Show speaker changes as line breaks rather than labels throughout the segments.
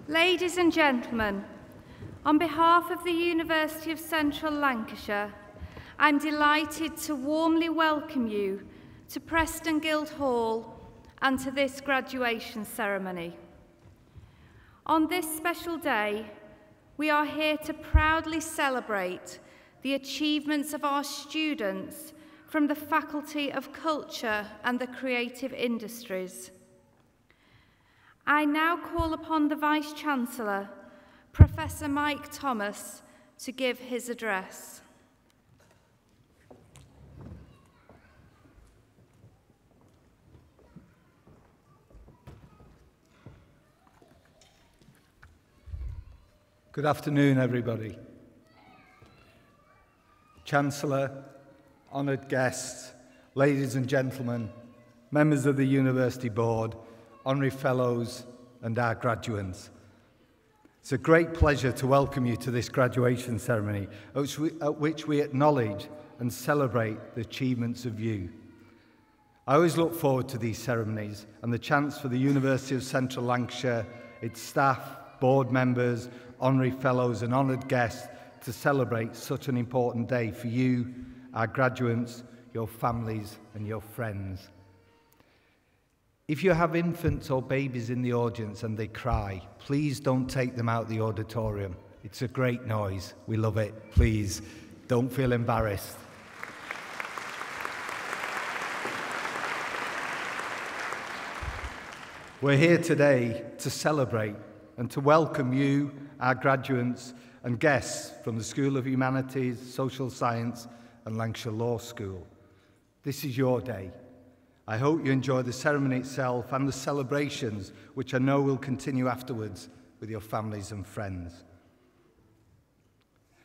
Ladies and gentlemen, on behalf of the University of Central Lancashire, I'm delighted to warmly welcome you to Preston Guild Hall and to this graduation ceremony. On this special day, we are here to proudly celebrate the achievements of our students from the Faculty of Culture and the Creative Industries. I now call upon the Vice-Chancellor, Professor Mike Thomas, to give his address.
Good afternoon, everybody. Chancellor, honoured guests, ladies and gentlemen, members of the University Board, Honorary Fellows and our graduates. It's a great pleasure to welcome you to this graduation ceremony at which we acknowledge and celebrate the achievements of you. I always look forward to these ceremonies and the chance for the University of Central Lancashire, its staff, board members, Honorary Fellows and honoured guests to celebrate such an important day for you, our graduates, your families and your friends. If you have infants or babies in the audience and they cry, please don't take them out the auditorium. It's a great noise. We love it. Please, don't feel embarrassed. We're here today to celebrate and to welcome you, our graduates and guests from the School of Humanities, Social Science and Lancashire Law School. This is your day. I hope you enjoy the ceremony itself and the celebrations, which I know will continue afterwards with your families and friends.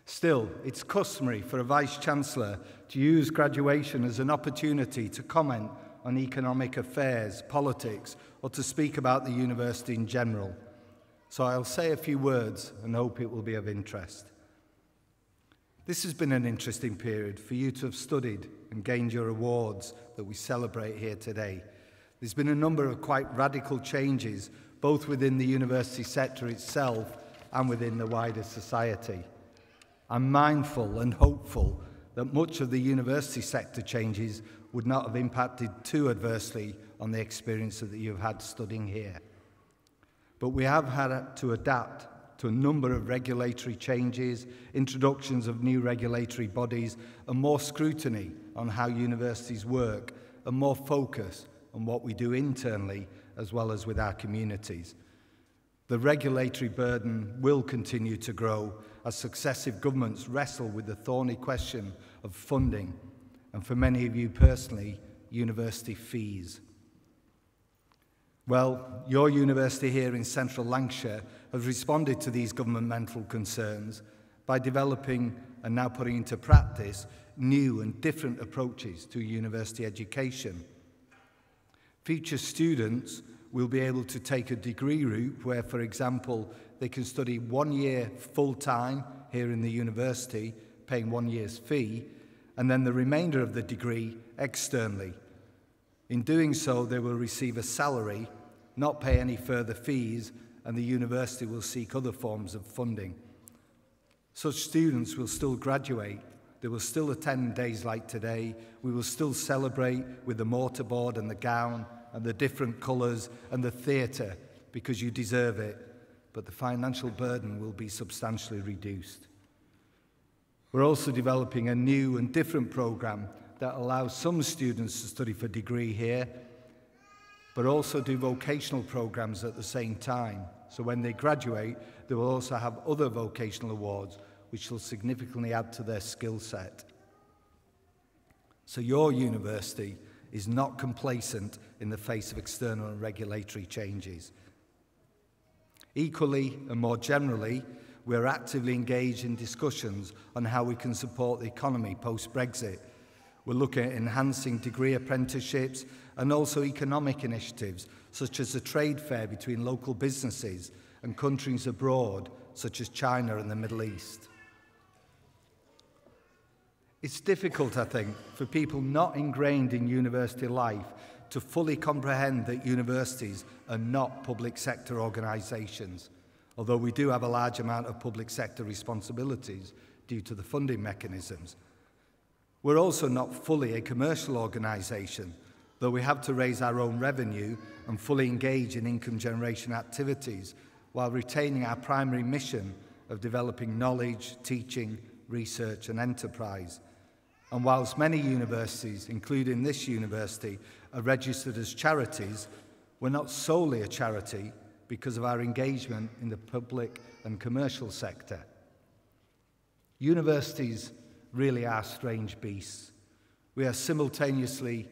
Still, it's customary for a Vice-Chancellor to use graduation as an opportunity to comment on economic affairs, politics, or to speak about the university in general. So I'll say a few words and hope it will be of interest. This has been an interesting period for you to have studied and gained your awards that we celebrate here today. There's been a number of quite radical changes, both within the university sector itself and within the wider society. I'm mindful and hopeful that much of the university sector changes would not have impacted too adversely on the experience that you've had studying here. But we have had to adapt to a number of regulatory changes, introductions of new regulatory bodies, and more scrutiny on how universities work, and more focus on what we do internally as well as with our communities. The regulatory burden will continue to grow as successive governments wrestle with the thorny question of funding, and for many of you personally, university fees. Well, your university here in Central Lancashire has responded to these governmental concerns by developing and now putting into practice new and different approaches to university education. Future students will be able to take a degree route where, for example, they can study 1 year full-time here in the university, paying 1 year's fee, and then the remainder of the degree externally. In doing so, they will receive a salary, not pay any further fees, and the university will seek other forms of funding. Such students will still graduate. They will still attend days like today. We will still celebrate with the mortarboard and the gown and the different colours and the theatre because you deserve it, but the financial burden will be substantially reduced. We're also developing a new and different programme that allows some students to study for degree here, but also do vocational programmes at the same time. So when they graduate, they will also have other vocational awards which will significantly add to their skill set. So your university is not complacent in the face of external and regulatory changes. Equally and more generally, we're actively engaged in discussions on how we can support the economy post-Brexit. We're looking at enhancing degree apprenticeships and also economic initiatives, such as a trade fair between local businesses and countries abroad, such as China and the Middle East. It's difficult, I think, for people not ingrained in university life to fully comprehend that universities are not public sector organisations. although we do have a large amount of public sector responsibilities due to the funding mechanisms. We're also not fully a commercial organisation, though we have to raise our own revenue and fully engage in income generation activities while retaining our primary mission of developing knowledge, teaching, research and enterprise. And whilst many universities, including this university, are registered as charities, we're not solely a charity because of our engagement in the public and commercial sector. Universities really are strange beasts. We are simultaneously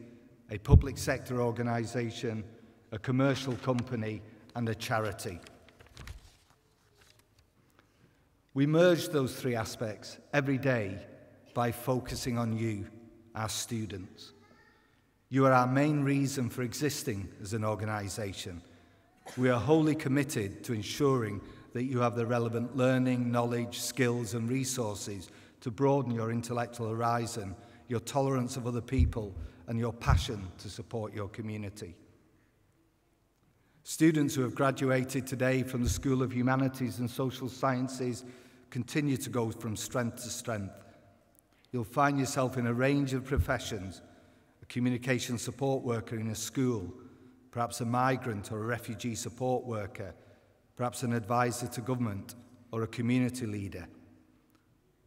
a public sector organisation, a commercial company, and a charity. We merge those three aspects every day by focusing on you, our students. You are our main reason for existing as an organisation. We are wholly committed to ensuring that you have the relevant learning, knowledge, skills and resources to broaden your intellectual horizon, your tolerance of other people, and your passion to support your community. Students who have graduated today from the School of Humanities and Social Sciences continue to go from strength to strength. You'll find yourself in a range of professions: a communication support worker in a school, perhaps a migrant or a refugee support worker, perhaps an advisor to government or a community leader.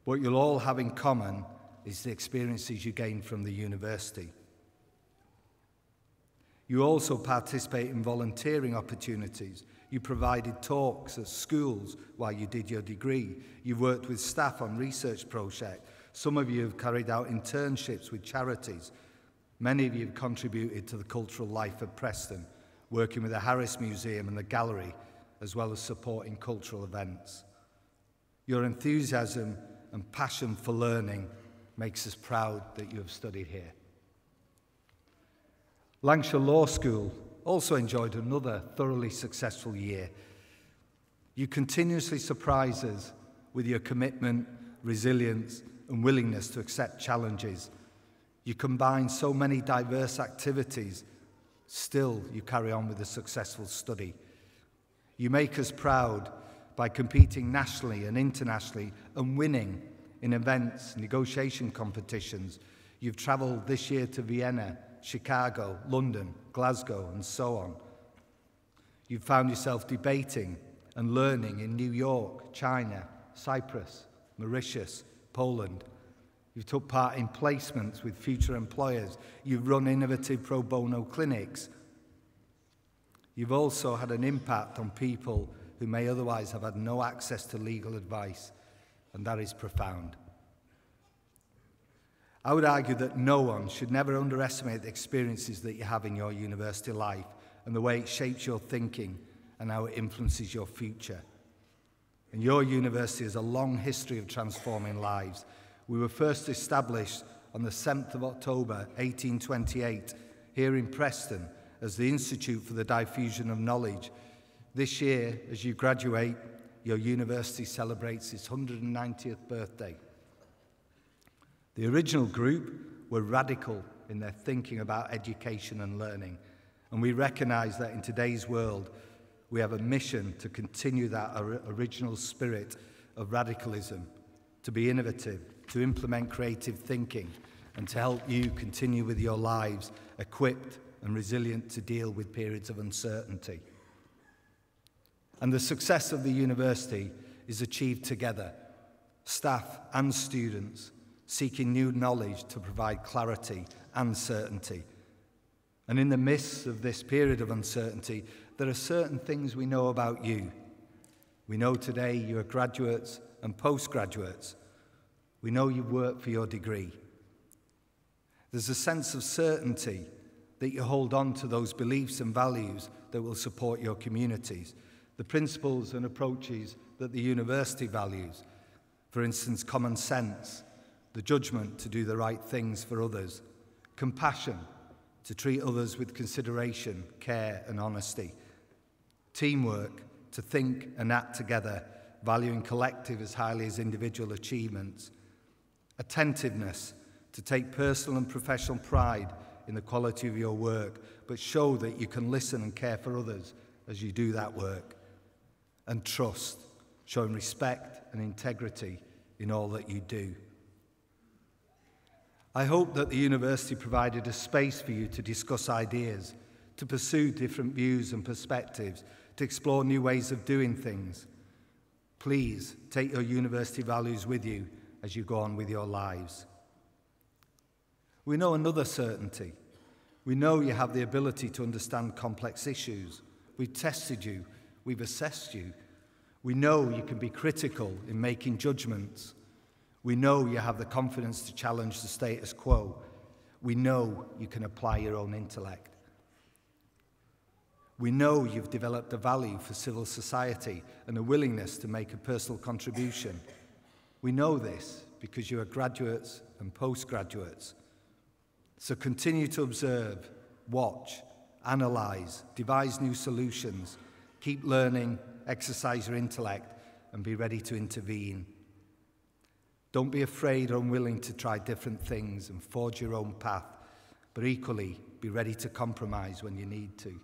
What you'll all have in common is the experiences you gain from the university. You also participate in volunteering opportunities. You provided talks at schools while you did your degree. You've worked with staff on research projects. Some of you have carried out internships with charities. Many of you have contributed to the cultural life of Preston, working with the Harris Museum and the Gallery, as well as supporting cultural events. Your enthusiasm and passion for learning makes us proud that you have studied here. Lancashire Law School also enjoyed another thoroughly successful year. You continuously surprise us with your commitment, resilience, and willingness to accept challenges. You combine so many diverse activities, still you carry on with a successful study. You make us proud by competing nationally and internationally and winning in events, negotiation competitions. You've travelled this year to Vienna, Chicago, London, Glasgow, and so on. You've found yourself debating and learning in New York, China, Cyprus, Mauritius, Poland. You've took part in placements with future employers. You've run innovative pro bono clinics. You've also had an impact on people who may otherwise have had no access to legal advice, and that is profound. I would argue that no one should never underestimate the experiences that you have in your university life and the way it shapes your thinking and how it influences your future. And your university has a long history of transforming lives. We were first established on the 7th of October 1828 here in Preston as the Institute for the Diffusion of Knowledge. This year, as you graduate, your university celebrates its 190th birthday. The original group were radical in their thinking about education and learning, and we recognise that in today's world we have a mission to continue that original spirit of radicalism, to be innovative, to implement creative thinking, and to help you continue with your lives equipped and resilient to deal with periods of uncertainty. And the success of the university is achieved together, staff and students, seeking new knowledge to provide clarity and certainty. And in the midst of this period of uncertainty, there are certain things we know about you. We know today you are graduates and postgraduates. We know you work for your degree. There's a sense of certainty that you hold on to those beliefs and values that will support your communities, the principles and approaches that the university values. For instance, common sense, the judgment to do the right things for others, compassion, to treat others with consideration, care and honesty, teamwork, to think and act together, valuing collective as highly as individual achievements, attentiveness, to take personal and professional pride in the quality of your work, but show that you can listen and care for others as you do that work, and trust, showing respect and integrity in all that you do. I hope that the university provided a space for you to discuss ideas, to pursue different views and perspectives, to explore new ways of doing things. Please take your university values with you as you go on with your lives. We know another certainty. We know you have the ability to understand complex issues. We've tested you. We've assessed you. We know you can be critical in making judgments. We know you have the confidence to challenge the status quo. We know you can apply your own intellect. We know you've developed a value for civil society and a willingness to make a personal contribution. We know this because you are graduates and postgraduates. So continue to observe, watch, analyse, devise new solutions, keep learning, exercise your intellect, and be ready to intervene. Don't be afraid or unwilling to try different things and forge your own path, but equally be ready to compromise when you need to.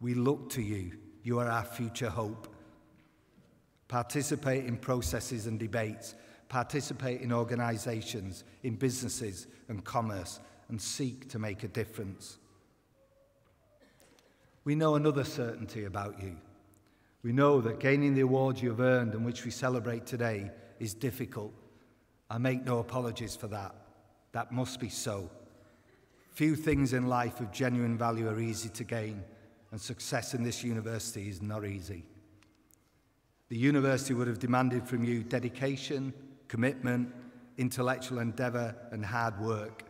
We look to you. You are our future hope. Participate in processes and debates. Participate in organisations, in businesses and commerce, and seek to make a difference. We know another certainty about you. We know that gaining the awards you have earned and which we celebrate today is difficult. I make no apologies for that. That must be so. Few things in life of genuine value are easy to gain, and success in this university is not easy. The university would have demanded from you dedication, commitment, intellectual endeavour and hard work.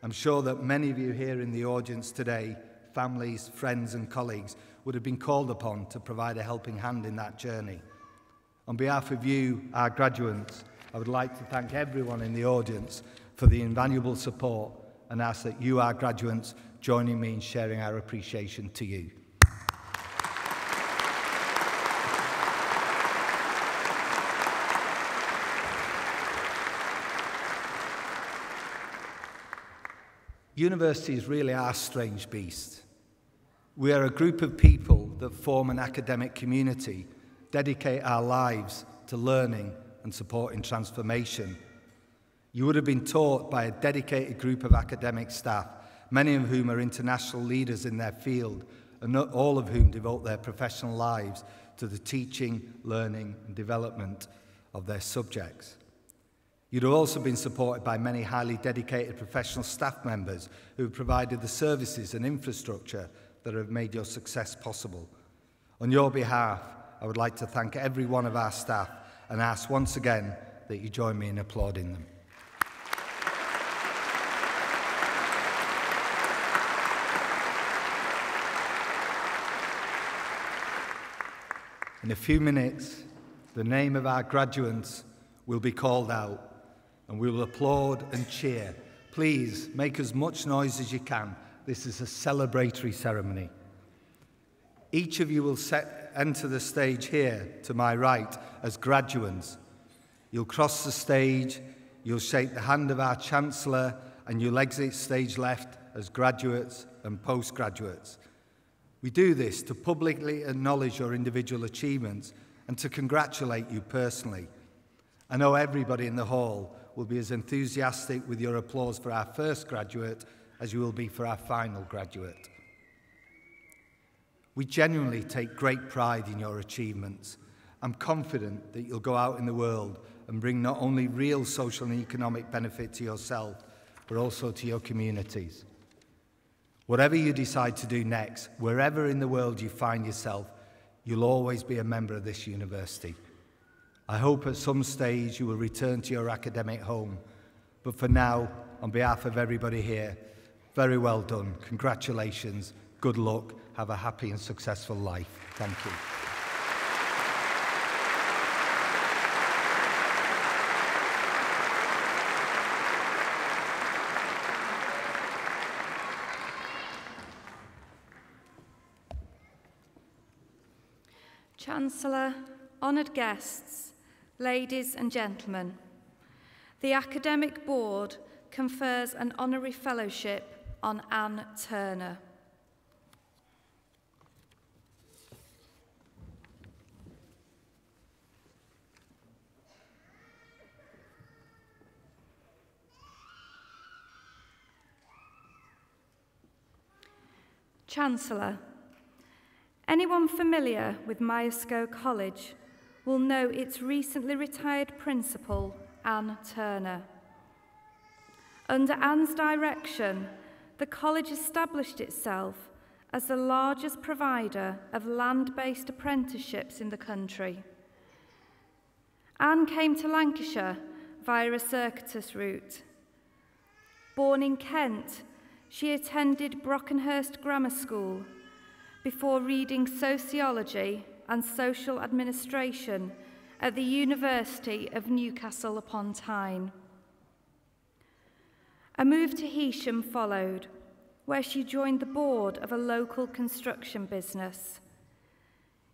I'm sure that many of you here in the audience today, families, friends and colleagues, would have been called upon to provide a helping hand in that journey. On behalf of you, our graduates, I would like to thank everyone in the audience for the invaluable support and ask that you, our graduates, join me in sharing our appreciation to you. Universities really are strange beasts. We are a group of people that form an academic community, dedicate our lives to learning and supporting transformation. You would have been taught by a dedicated group of academic staff, many of whom are international leaders in their field, and not all of whom devote their professional lives to the teaching, learning, and development of their subjects. You'd have also been supported by many highly dedicated professional staff members who have provided the services and infrastructure that have made your success possible. On your behalf, I would like to thank every one of our staff and ask once again that you join me in applauding them. In a few minutes, the name of our graduates will be called out, and we will applaud and cheer. Please make as much noise as you can. This is a celebratory ceremony. Each of you will enter the stage here to my right as graduates. You'll cross the stage, you'll shake the hand of our Chancellor, and you'll exit stage left as graduates and postgraduates. We do this to publicly acknowledge your individual achievements and to congratulate you personally. I know everybody in the hall will be as enthusiastic with your applause for our first graduate as you will be for our final graduate. We genuinely take great pride in your achievements. I'm confident that you'll go out in the world and bring not only real social and economic benefit to yourself, but also to your communities. Whatever you decide to do next, wherever in the world you find yourself, you'll always be a member of this university. I hope at some stage you will return to your academic home. But for now, on behalf of everybody here, very well done. Congratulations. Good luck. Have a happy and successful life. Thank you.
Chancellor, honoured guests, ladies and gentlemen, the Academic Board confers an Honorary Fellowship on Ann Turner. Chancellor, anyone familiar with Myerscough College will know its recently retired principal, Ann Turner. Under Ann's direction, the college established itself as the largest provider of land-based apprenticeships in the country. Ann came to Lancashire via a circuitous route. Born in Kent, she attended Brockenhurst Grammar School before reading sociology and social administration at the University of Newcastle upon Tyne. A move to Heysham followed, where she joined the board of a local construction business.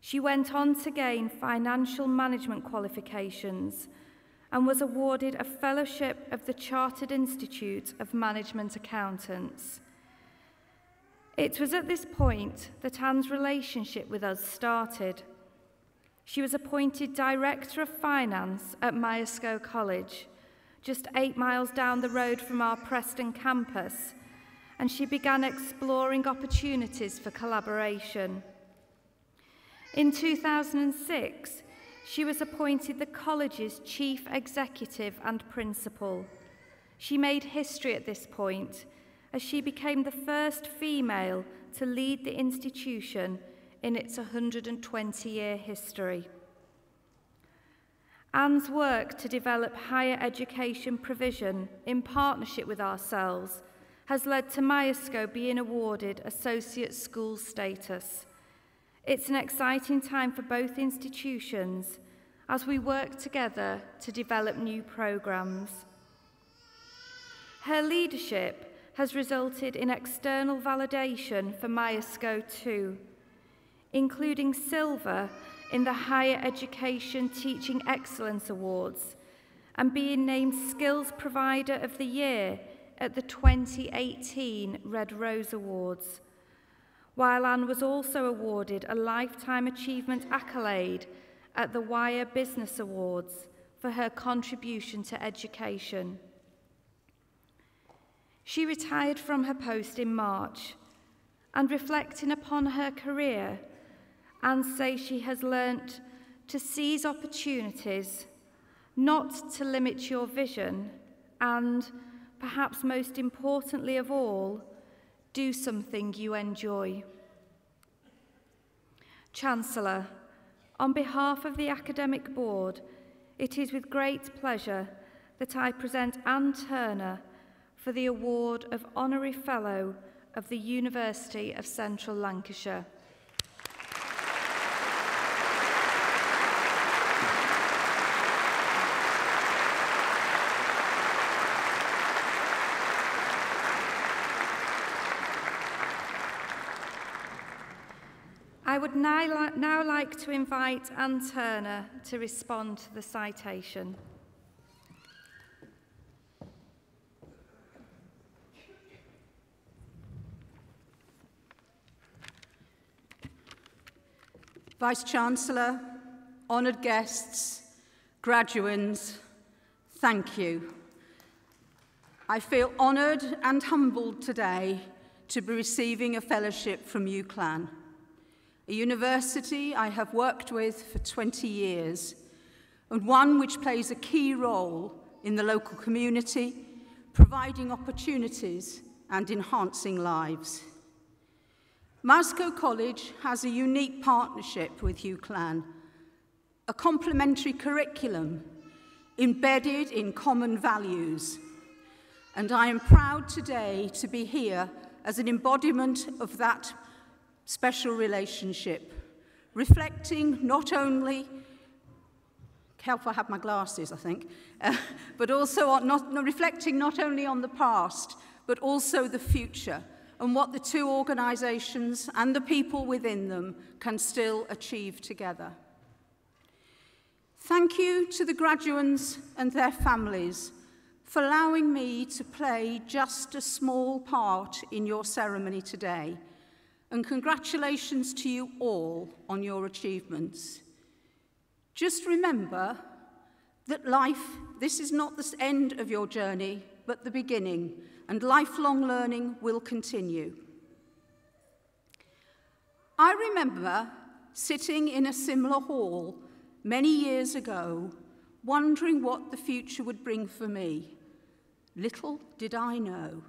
She went on to gain financial management qualifications and was awarded a fellowship of the Chartered Institute of Management Accountants. It was at this point that Anne's relationship with us started. She was appointed Director of Finance at Myerscough College, just 8 miles down the road from our Preston campus, and she began exploring opportunities for collaboration. In 2006, she was appointed the college's Chief Executive and Principal. She made history at this point, as she became the first female to lead the institution in its 120-year history. Anne's work to develop higher education provision in partnership with ourselves has led to Myerscough being awarded Associate School status. It's an exciting time for both institutions as we work together to develop new programmes. Her leadership has resulted in external validation for Myerscough too, including silver in the Higher Education Teaching Excellence Awards and being named Skills Provider of the Year at the 2018 Red Rose Awards, while Anne was also awarded a Lifetime Achievement accolade at the Wire Business Awards for her contribution to education. She retired from her post in March, and reflecting upon her career, Anne says she has learnt to seize opportunities, not to limit your vision, and, perhaps most importantly of all, do something you enjoy. Chancellor, on behalf of the Academic Board, it is with great pleasure that I present Ann Turner for the award of Honorary Fellow of the University of Central Lancashire. I would now like to invite Ann Turner to respond to the citation.
Vice-Chancellor, honoured guests, graduands, thank you. I feel honoured and humbled today to be receiving a fellowship from UCLan, a university I have worked with for 20 years, and one which plays a key role in the local community, providing opportunities and enhancing lives. Myerscough College has a unique partnership with UCLan, a complementary curriculum embedded in common values, and I am proud today to be here as an embodiment of that special relationship, reflecting not only, careful I have my glasses, I think, but also reflecting not only on the past, but also the future, and what the two organisations and the people within them can still achieve together. Thank you to the graduates and their families for allowing me to play just a small part in your ceremony today, and congratulations to you all on your achievements. Just remember that this is not the end of your journey, but the beginning, and lifelong learning will continue. I remember sitting in a similar hall many years ago, wondering what the future would bring for me. Little did I know.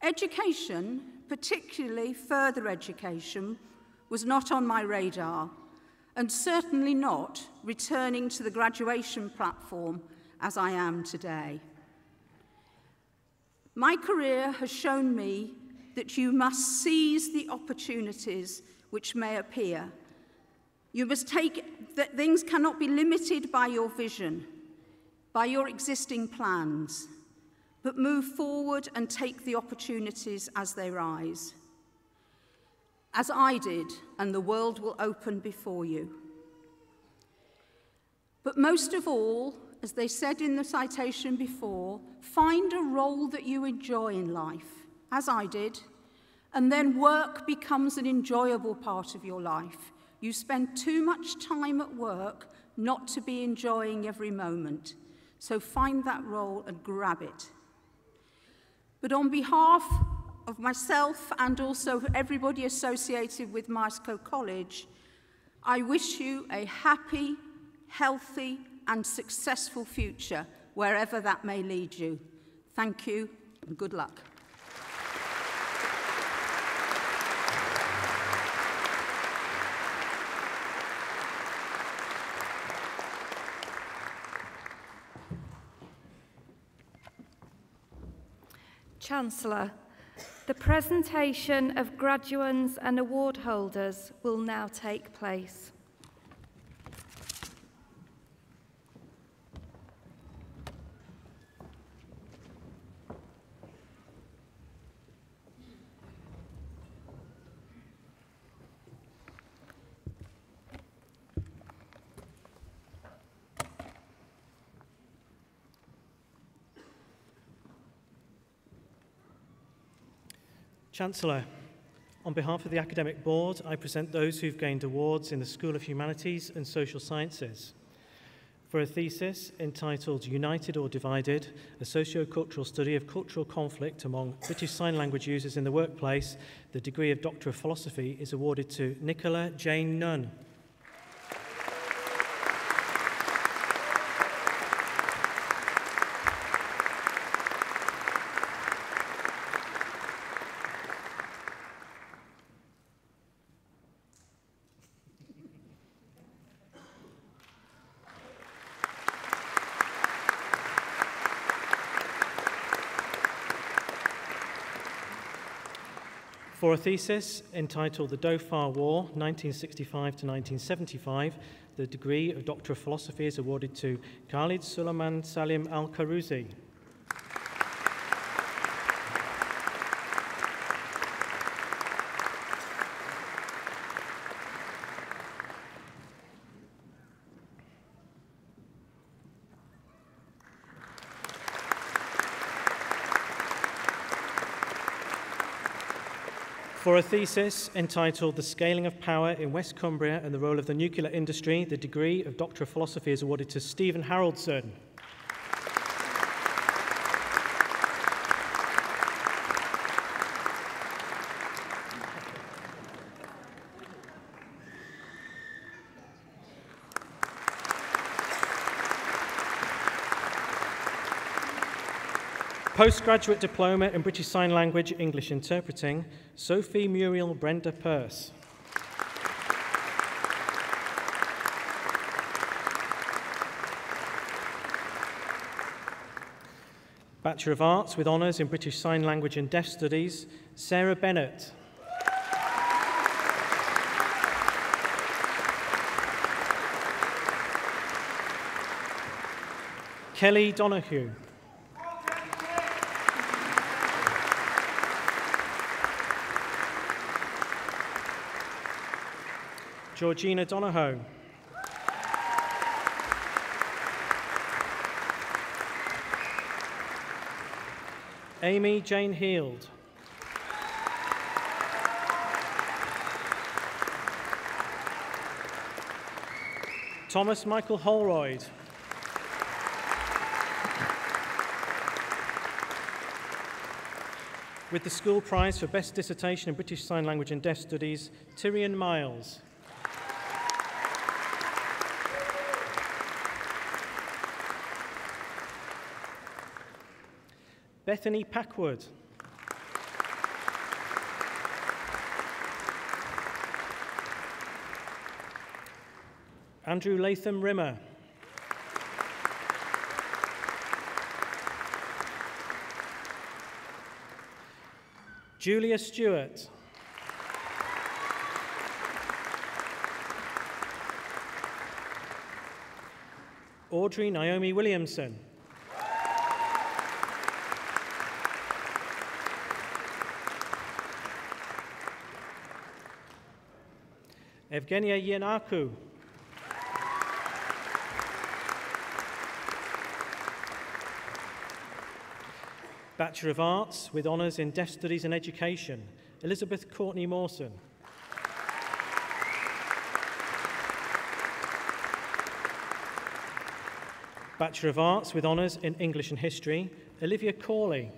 Education, particularly further education, was not on my radar, and certainly not returning to the graduation platform as I am today. My career has shown me that you must seize the opportunities which may appear. You must take that things cannot be limited by your vision, by your existing plans, but move forward and take the opportunities as they rise. As I did, and the world will open before you. But most of all, as they said in the citation before, find a role that you enjoy in life, as I did, and then work becomes an enjoyable part of your life. You spend too much time at work not to be enjoying every moment. So find that role and grab it. But on behalf of myself and also everybody associated with Myerscough College, I wish you a happy, healthy, and successful future, wherever that may lead you. Thank you, and good luck.
Chancellor, the presentation of graduands and award holders will now take place.
Chancellor, on behalf of the Academic Board, I present those who've gained awards in the School of Humanities and Social Sciences. For a thesis entitled United or Divided, a socio-cultural study of cultural conflict among British Sign Language users in the workplace, the degree of Doctor of Philosophy is awarded to Nicola Jane Nunn. For a thesis entitled The Dhofar War, 1965 to 1975, the degree of Doctor of Philosophy is awarded to Khalid Suleiman Salim Al-Karouzi. For a thesis entitled The Scaling of Power in West Cumbria and the Role of the Nuclear Industry, the degree of Doctor of Philosophy is awarded to Stephen Haroldson. Postgraduate Diploma in British Sign Language English Interpreting, Sophie Muriel Brenda Peirce. Bachelor of Arts with Honours in British Sign Language and Deaf Studies, Sarah Bennett. Kelly Donahue. Georgina Donahoe. Amy Jane Heald. Thomas Michael Holroyd. With the school prize for Best Dissertation in British Sign Language and Deaf Studies, Tyrion Miles. Bethany Packwood. Andrew Latham Rimmer. Julia Stewart. Audrey Naomi Williamson. Evgenia Yanaku. Bachelor of Arts with Honours in Deaf Studies and Education, Elizabeth Courtney Mawson. Bachelor of Arts with Honours in English and History, Olivia Corley.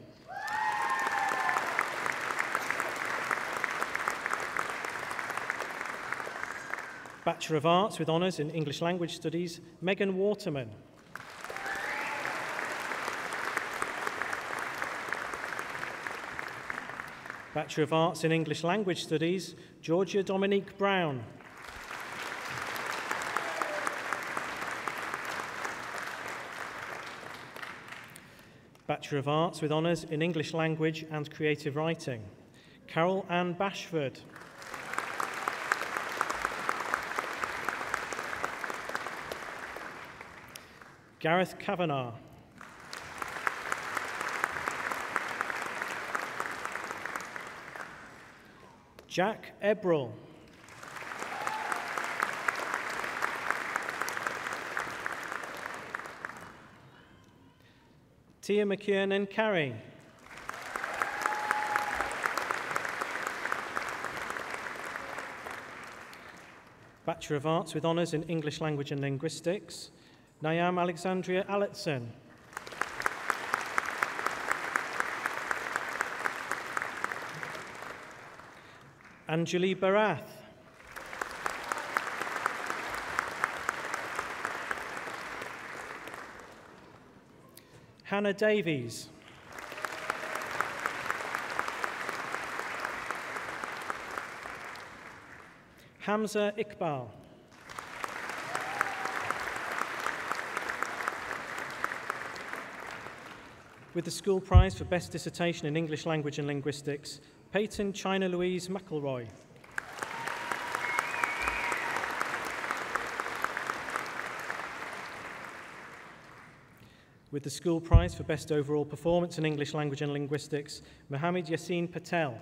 Bachelor of Arts with Honours in English Language Studies, Megan Waterman. Bachelor of Arts in English Language Studies, Georgia Dominique Brown. Bachelor of Arts with Honours in English Language and Creative Writing, Carol Ann Bashford. Gareth Kavanagh. Jack Ebrell. Tia McKiernan Carey. Bachelor of Arts with Honours in English Language and Linguistics, Nyam Alexandria Allotson. Anjali Barath. Hannah Davies. Hamza Iqbal. With the school prize for Best Dissertation in English Language and Linguistics, Peyton China Louise McElroy. With the school prize for Best Overall Performance in English Language and Linguistics, Mohammed Yassin Patel.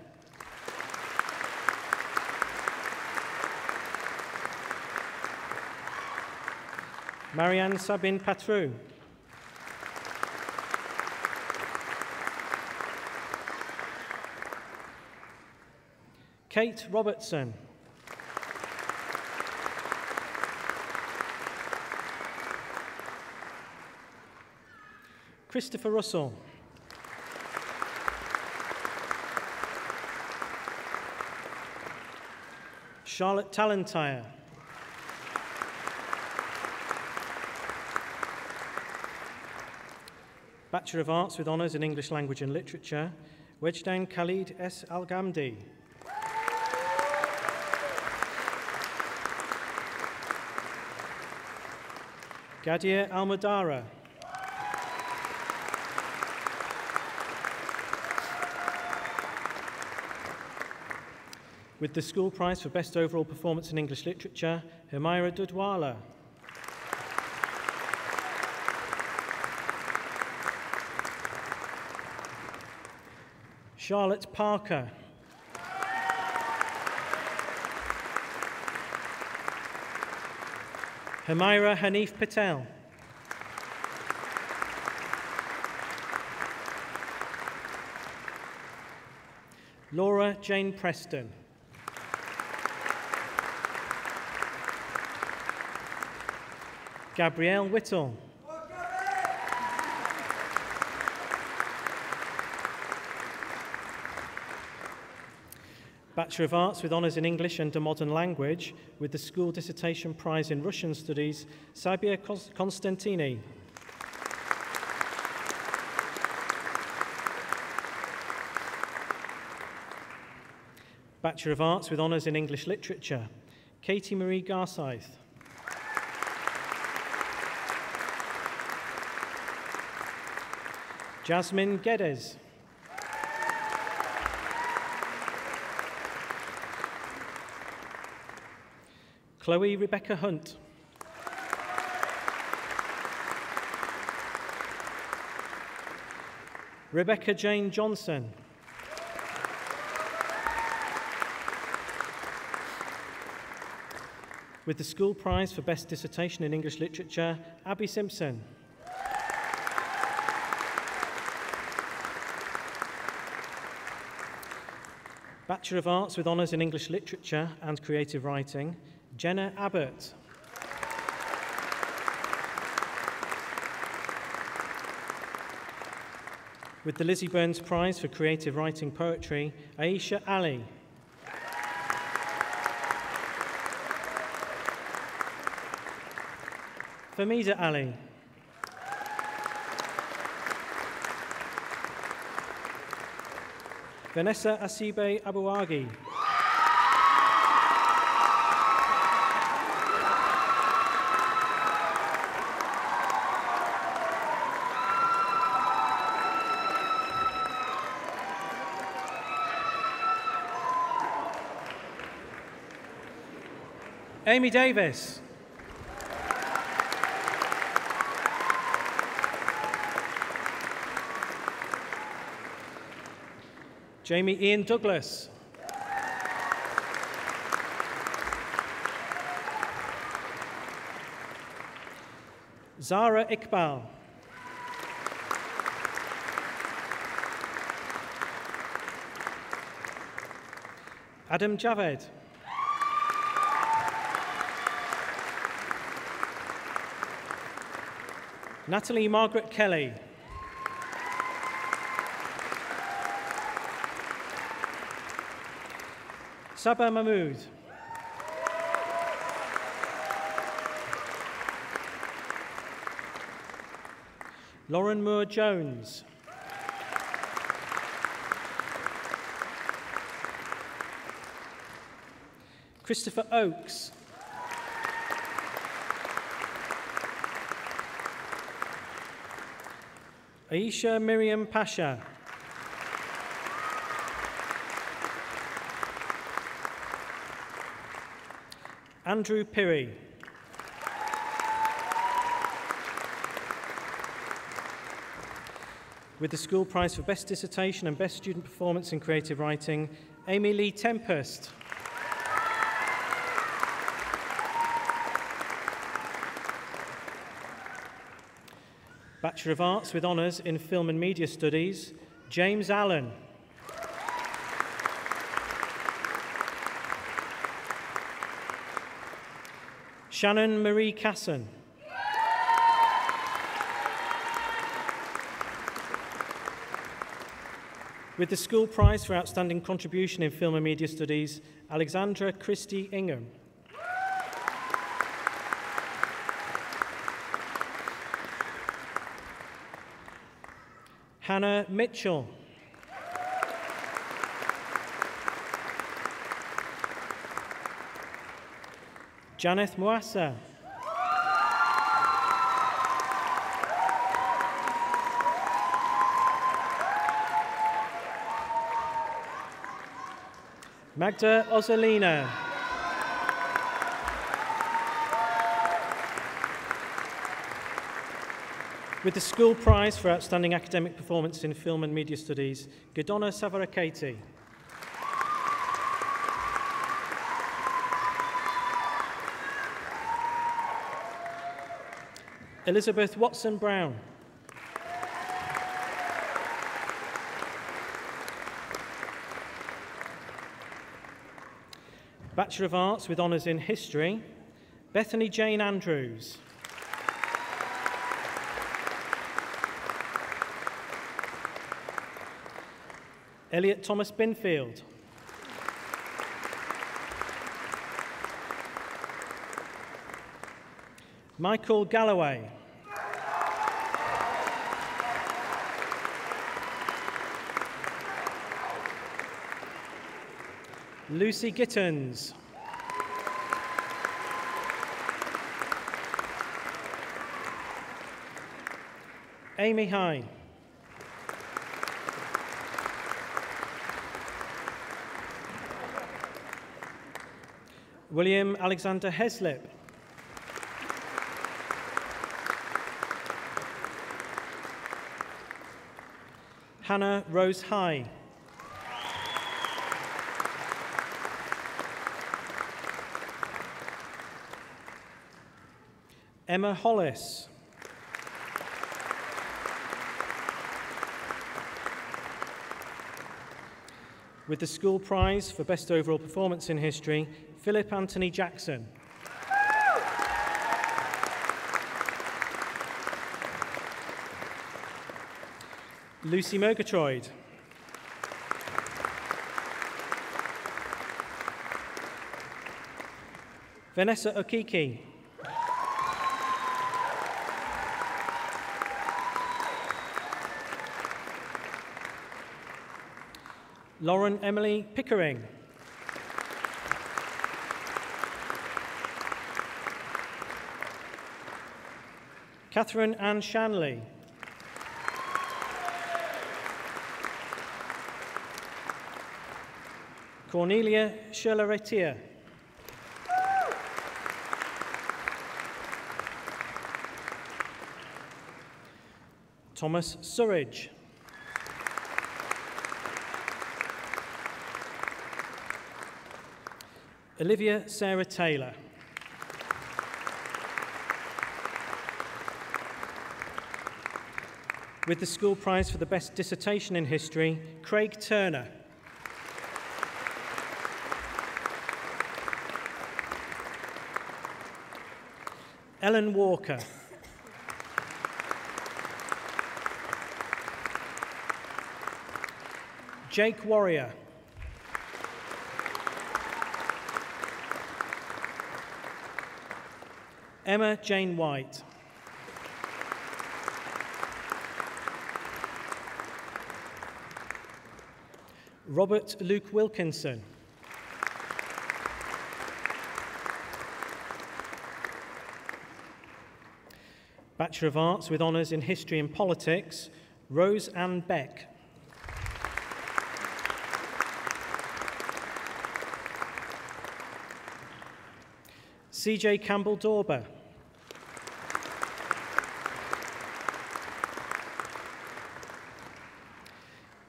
Marianne Sabin Patrou. Kate Robertson. Christopher Russell. Charlotte Talentire. Bachelor of Arts with Honours in English Language and Literature, Wejdan Khalid S. Al-Ghamdi. Gadia Almadara. With the school prize for Best Overall Performance in English Literature, Humaira Dudwala. Charlotte Parker. Humaira Hanif Patel. Laura Jane Preston. Gabrielle Whittle. Bachelor of Arts with Honours in English and a Modern Language with the School Dissertation Prize in Russian Studies, Sabia Konstantini. Bachelor of Arts with Honours in English Literature, Katie Marie Garsythe. Jasmine Geddes. Chloe Rebecca Hunt. Rebecca Jane Johnson. With the School Prize for Best Dissertation in English Literature, Abby Simpson. Bachelor of Arts with Honours in English Literature and Creative Writing, Jenna Abbott. With the Lizzie Burns Prize for Creative Writing Poetry, Aisha Ali. Famida Ali. Vanessa Asibe Abuagi. Amy Davis. Jamie Ian Douglas. Zara Iqbal. Adam Javed. Natalie Margaret Kelly. Saba Mahmood. Lauren Moore-Jones. Christopher Oakes. Aisha Miriam Pasha. Andrew Pirry. With the School Prize for Best Dissertation and Best Student Performance in Creative Writing, Amy Lee Tempest. Bachelor of Arts with Honours in Film and Media Studies, James Allen. Shannon Marie Casson. With the School Prize for Outstanding Contribution in Film and Media Studies, Alexandra Christie Ingham. Hannah Mitchell. Janeth Mwasa. Magda Ozolina. With the School Prize for Outstanding Academic Performance in Film and Media Studies, Gadona Savarakati. Elizabeth Watson-Brown. Bachelor of Arts with Honours in History, Bethany Jane Andrews. Elliot Thomas Binfield. Michael Galloway. Lucy Gittins. Amy Hine. William Alexander Heslip. Hannah Rose High. Emma Hollis. With the school prize for Best Overall Performance in History, Philip Anthony Jackson. Lucy Murgatroyd. Vanessa Okiki. Lauren Emily Pickering. Catherine Ann Shanley. Cornelia Schiller-Retier. Thomas Surridge. Olivia Sarah Taylor. With the school prize for the best dissertation in history, Craig Turner. Ellen Walker. Jake Warrior. Emma Jane White. Robert Luke Wilkinson. Bachelor of Arts with honours in History and Politics, Rose Ann Beck. CJ Campbell-Dorber.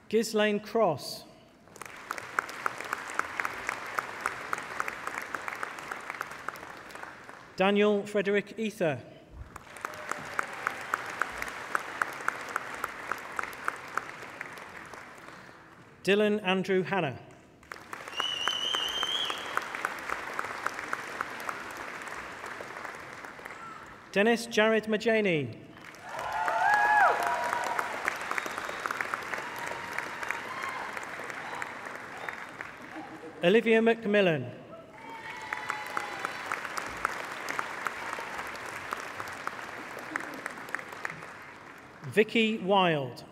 Ghislaine Cross. Daniel Frederick Ether. Dylan Andrew Hanna. Dennis Jared Majani. Olivia McMillan. Vicky Wild.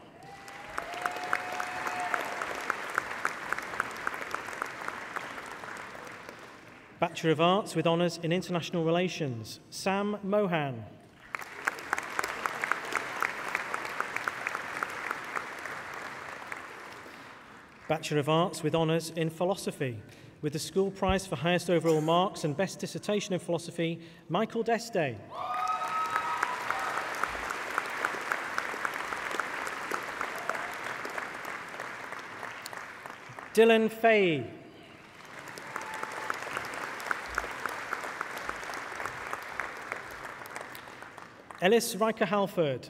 Bachelor of Arts with honours in International Relations, Sam Mohan. Bachelor of Arts with honours in Philosophy, with the school prize for highest overall marks and best dissertation in philosophy, Michael Deste. Dylan Fay. Ellis Riker Halford.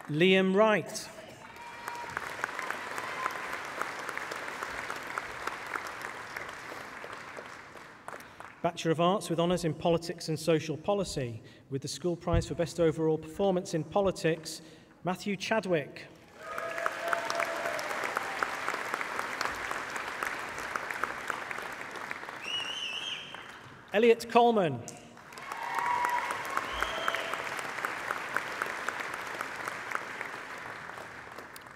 Liam Wright. Bachelor of Arts with honours in Politics and Social Policy, with the school prize for Best Overall Performance in Politics, Matthew Chadwick. Elliot Coleman.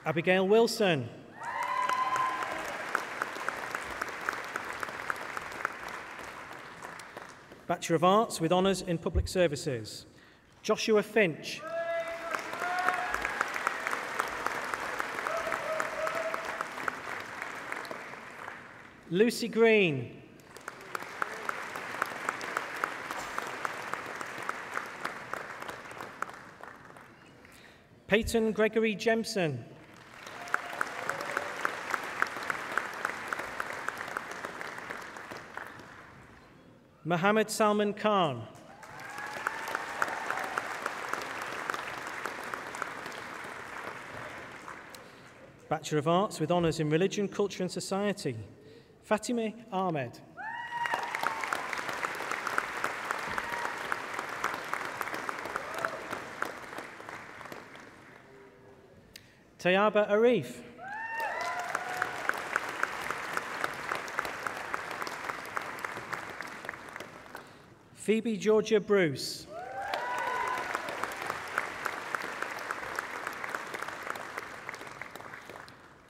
Abigail Wilson. Bachelor of Arts with Honours in Public Services, Joshua Finch. Lucy Green. Peyton Gregory Jemson. Mohammed Salman Khan. Bachelor of Arts with Honours in Religion, Culture and Society, Fatime Ahmed. Tayaba Arif. Phoebe Georgia Bruce.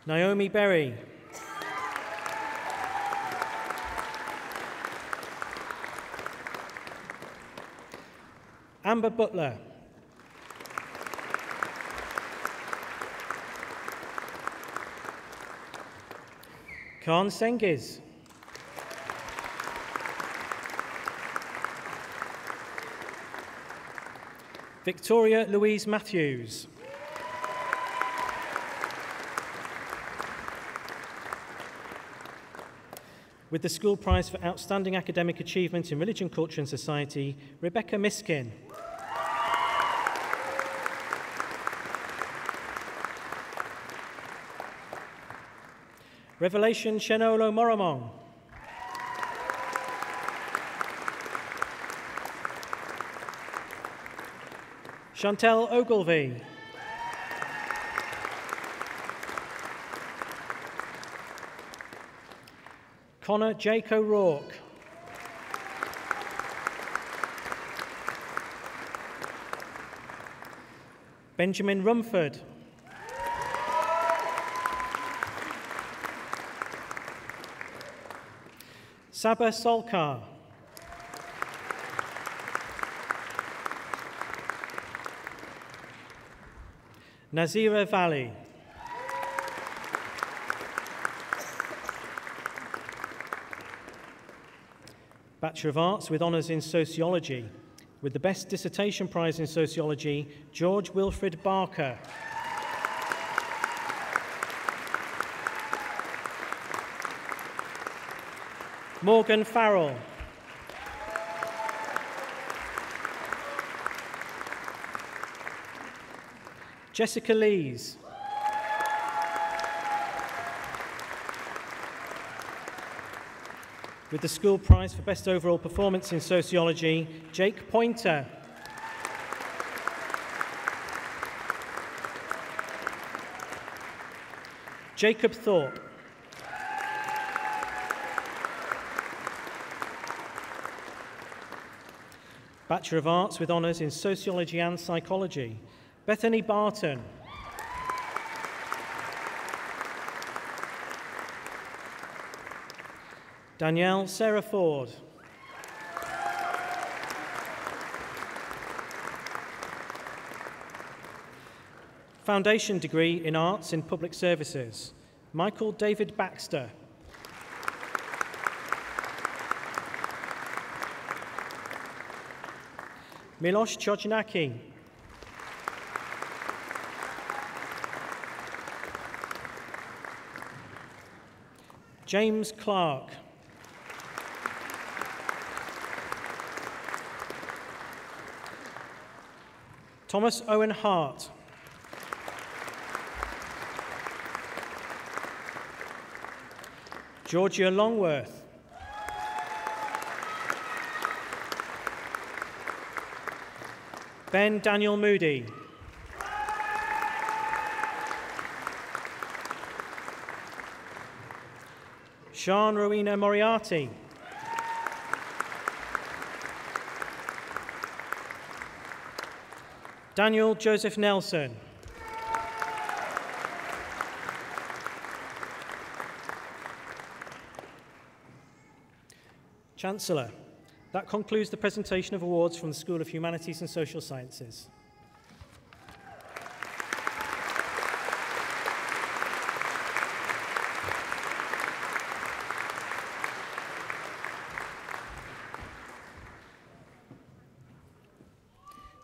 Naomi Berry. Amber Butler. Khan Sengiz. Victoria Louise Matthews. With the School Prize for Outstanding Academic Achievement in Religion, Culture and Society, Rebecca Miskin. Revelation Shenolo Moromong. Chantel Ogilvie. Connor Jake O'Rourke. Benjamin Rumford. Saba Solkar. Nazira Valley. Bachelor of Arts with Honours in Sociology, with the Best Dissertation Prize in Sociology, George Wilfred Barker. Morgan Farrell. Jessica Lees. With the School Prize for Best Overall Performance in Sociology, Jake Pointer. Jacob Thorpe. Bachelor of Arts with Honours in Sociology and Psychology, Bethany Barton. Danielle Sarah Ford. Foundation degree in Arts in Public Services, Michael David Baxter. Miloš Chojnacki. James Clark. Thomas Owen Hart. Georgia Longworth. Ben Daniel Moody. Sean Rowena Moriarty. Daniel Joseph Nelson. Chancellor, that concludes the presentation of awards from the School of Humanities and Social Sciences.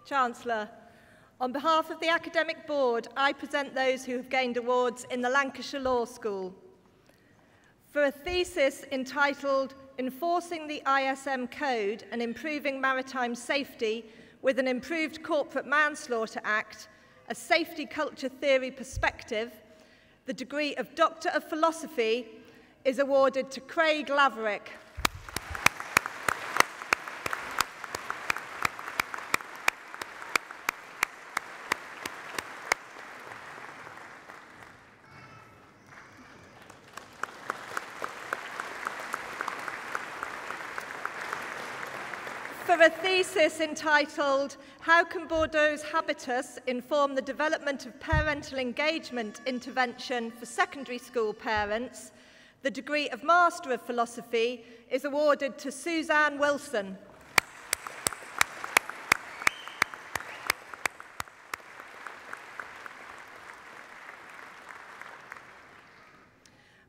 Chancellor, on behalf of the Academic Board, I present those who have gained awards in the Lancashire Law School. For a thesis entitled Enforcing the ISM Code and Improving Maritime Safety with an Improved Corporate Manslaughter Act, a Safety Culture Theory Perspective, the degree of Doctor of Philosophy is awarded to Craig Laverick. For a thesis entitled, How Can Bordeaux's Habitus Inform the Development of Parental Engagement Intervention for Secondary School Parents, the degree of Master of Philosophy is awarded to Suzanne Wilson.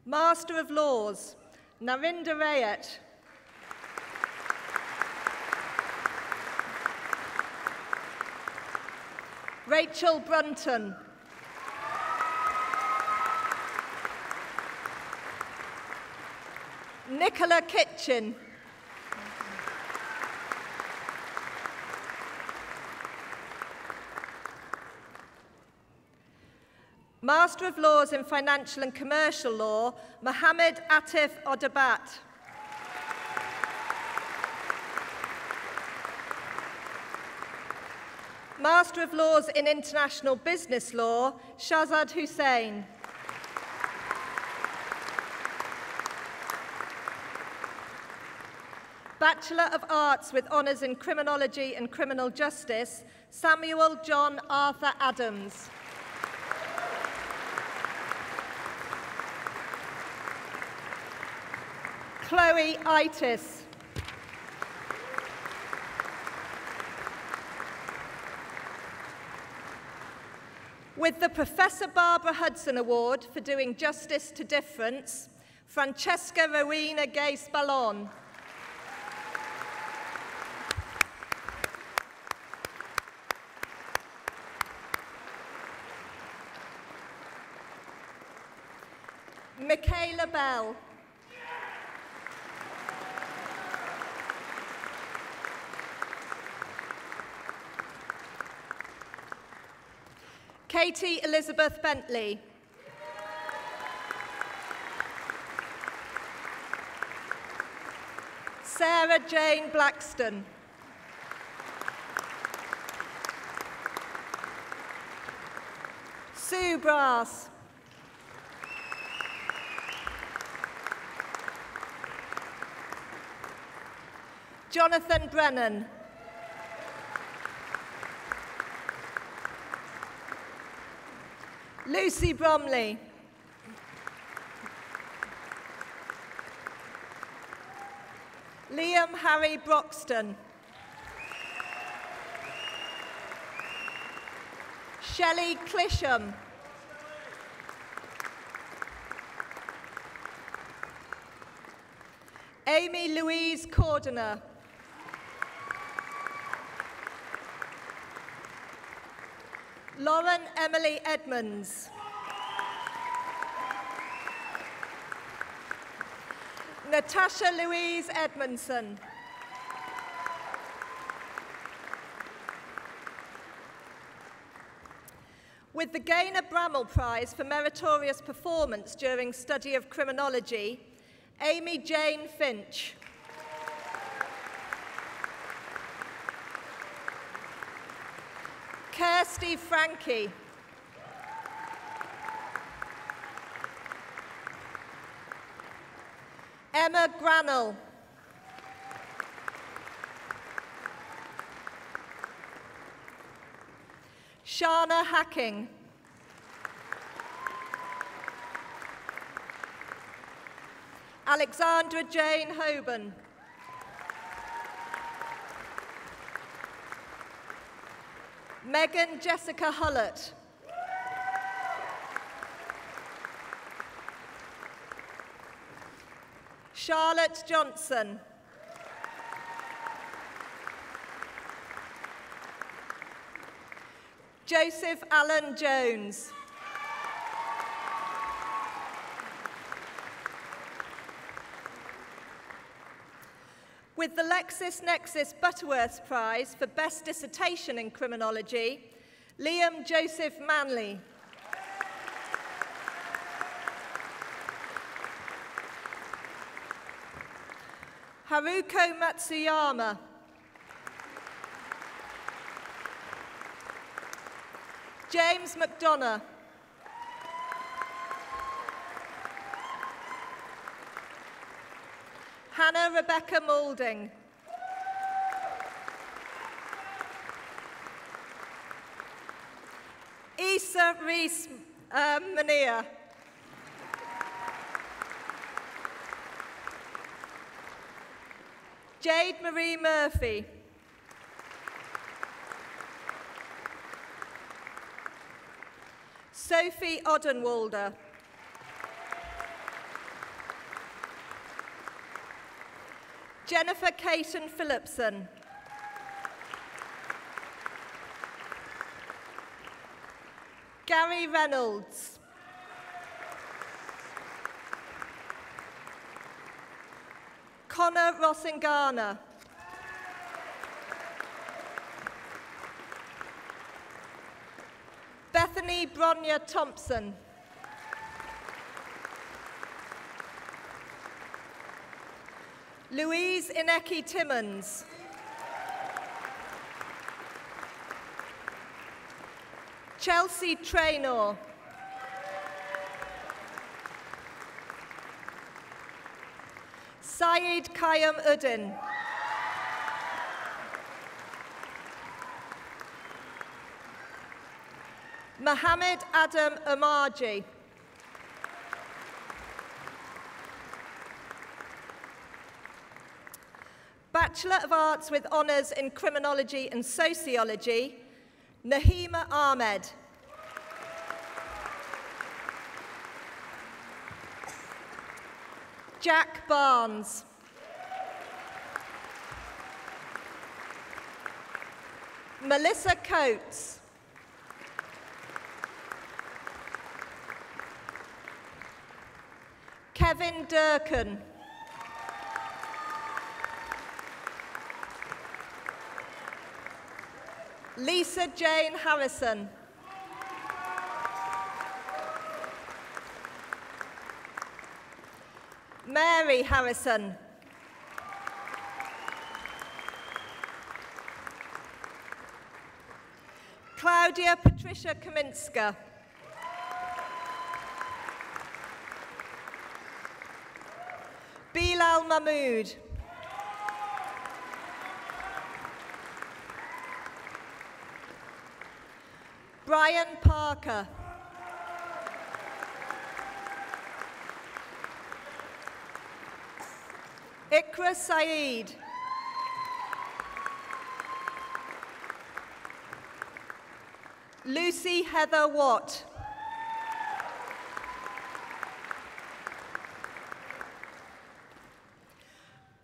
Master of Laws, Narinda Rayat. Rachel Brunton. Nicola Kitchen. Master of Laws in Financial and Commercial Law, Mohammed Atif Odabat. Master of Laws in International Business Law, Shahzad Hussain. Bachelor of Arts with Honours in Criminology and Criminal Justice, Samuel John Arthur Adams. Chloe Itis. With the Professor Barbara Hudson Award for doing justice to difference, Francesca Rowena Gay-Spallon. Michaela Bell. Katie Elizabeth Bentley. Sarah Jane Blackston. Sue Brass. Jonathan Brennan. Lucy Bromley. Liam Harry Broxton. Shelley Clisham. Amy Louise Cordiner. Lauren Emily Edmonds. Natasha Louise Edmondson. With the Gaynor Bramall Prize for Meritorious Performance during study of criminology, Amy Jane Finch. Kirsty Frankie. Emma Granell. Shana Hacking. Alexandra Jane Hoban. Megan Jessica Hullett. Charlotte Johnson. Joseph Allen Jones. With the LexisNexis Butterworth Prize for Best Dissertation in Criminology, Liam Joseph Manley. Haruko Matsuyama. James McDonough. Hannah Rebecca Moulding. Issa Rees Mania. Jade Marie Murphy. Sophie Odenwalder. Jennifer Caton Phillipson. Gary Reynolds. Connor Rossingana. Bethany Bronya Thompson. Louise Ineki Timmons. Chelsea Traynor. Saeed Kayam Uddin. Mohammed Adam Amarji. Bachelor of Arts with Honours in Criminology and Sociology, Nahima Ahmed. Jack Barnes. Melissa Coates. Kevin Durkin. Lisa Jane Harrison. Mary Harrison. Claudia Patricia Kaminska. Bilal Mahmood. Brian Parker. Ikra Saeed. Lucy Heather Watt.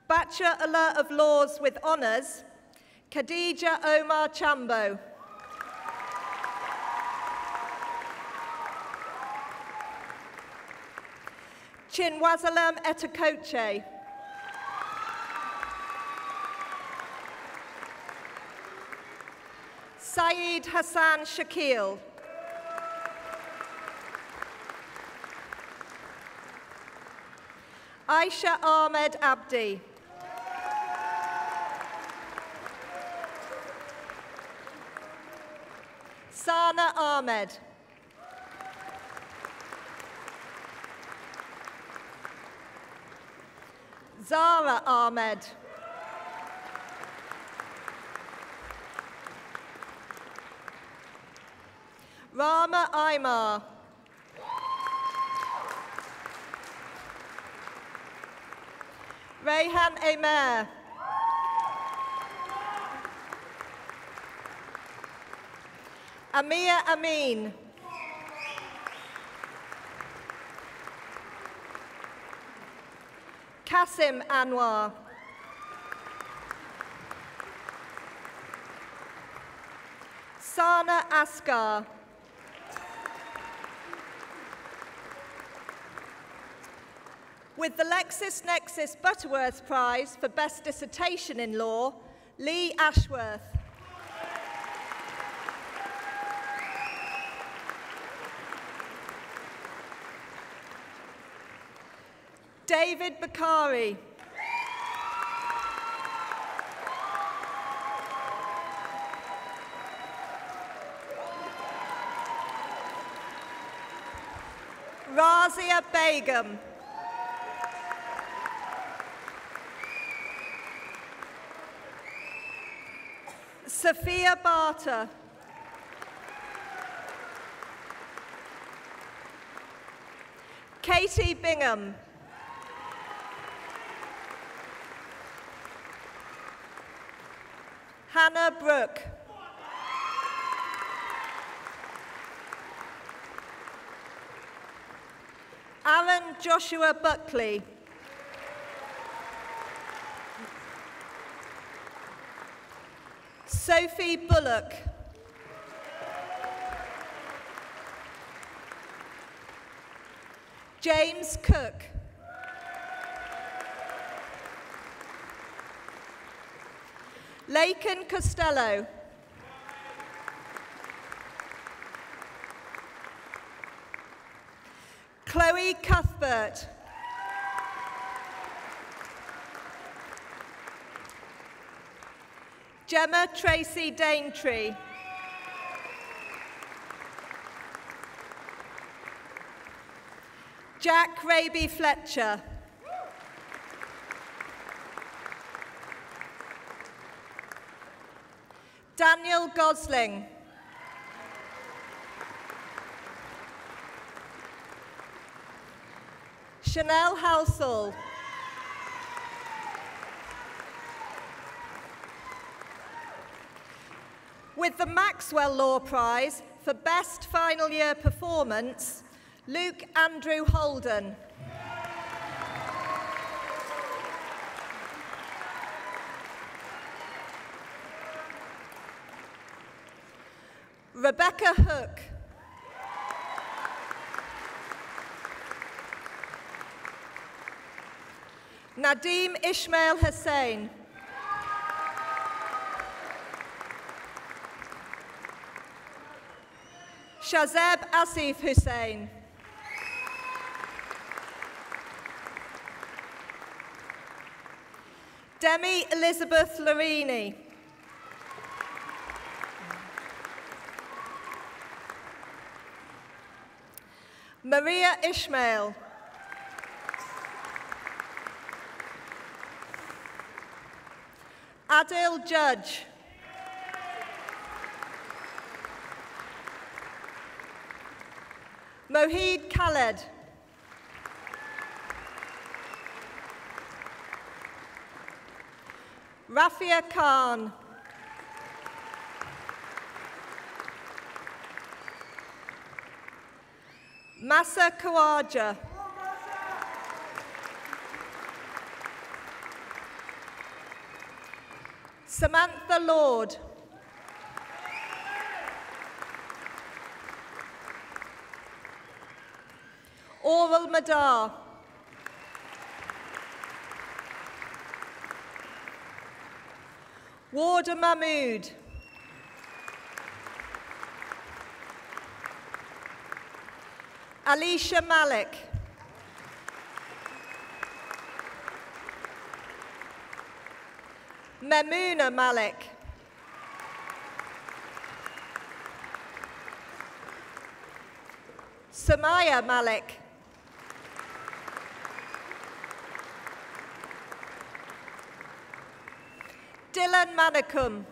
Bachelor of Laws with Honours, Khadija Omar Chambo. Chinwasalam Etakoche. Saeed Hassan Shakil. Aisha Ahmed Abdi. Sana Ahmed. Zara Ahmed. Rama Aymar. Rayhan Amer. Amir Amin. Kasim Anwar. Sana Asghar. With the LexisNexis Butterworth Prize for Best Dissertation in Law, Lee Ashworth. David Bakari. Razia Begum. Sophia Barter. Katie Bingham. Hannah Brooke. Aaron Joshua Buckley. Sophie Bullock. James Cook. Laken Costello. Chloe Cuthbert. Gemma Tracy Daintree. Jack Raby Fletcher. Daniel Gosling. Chanel Halsall. With the Maxwell Law Prize for Best Final Year Performance, Luke Andrew Holden. Rebecca Hook. Nadeem Ishmael Hussain. Shazeb Asif Hussain. Demi Elizabeth Larini. Maria Ishmael. Adil Judge. Mohid Khaled. Rafia Khan. Massa Kawaja. Samantha Lord. Oral Madar. Warda Mahmood. Alicia Malik. Memuna Malik. Samaya Malik. Dylan Manikum.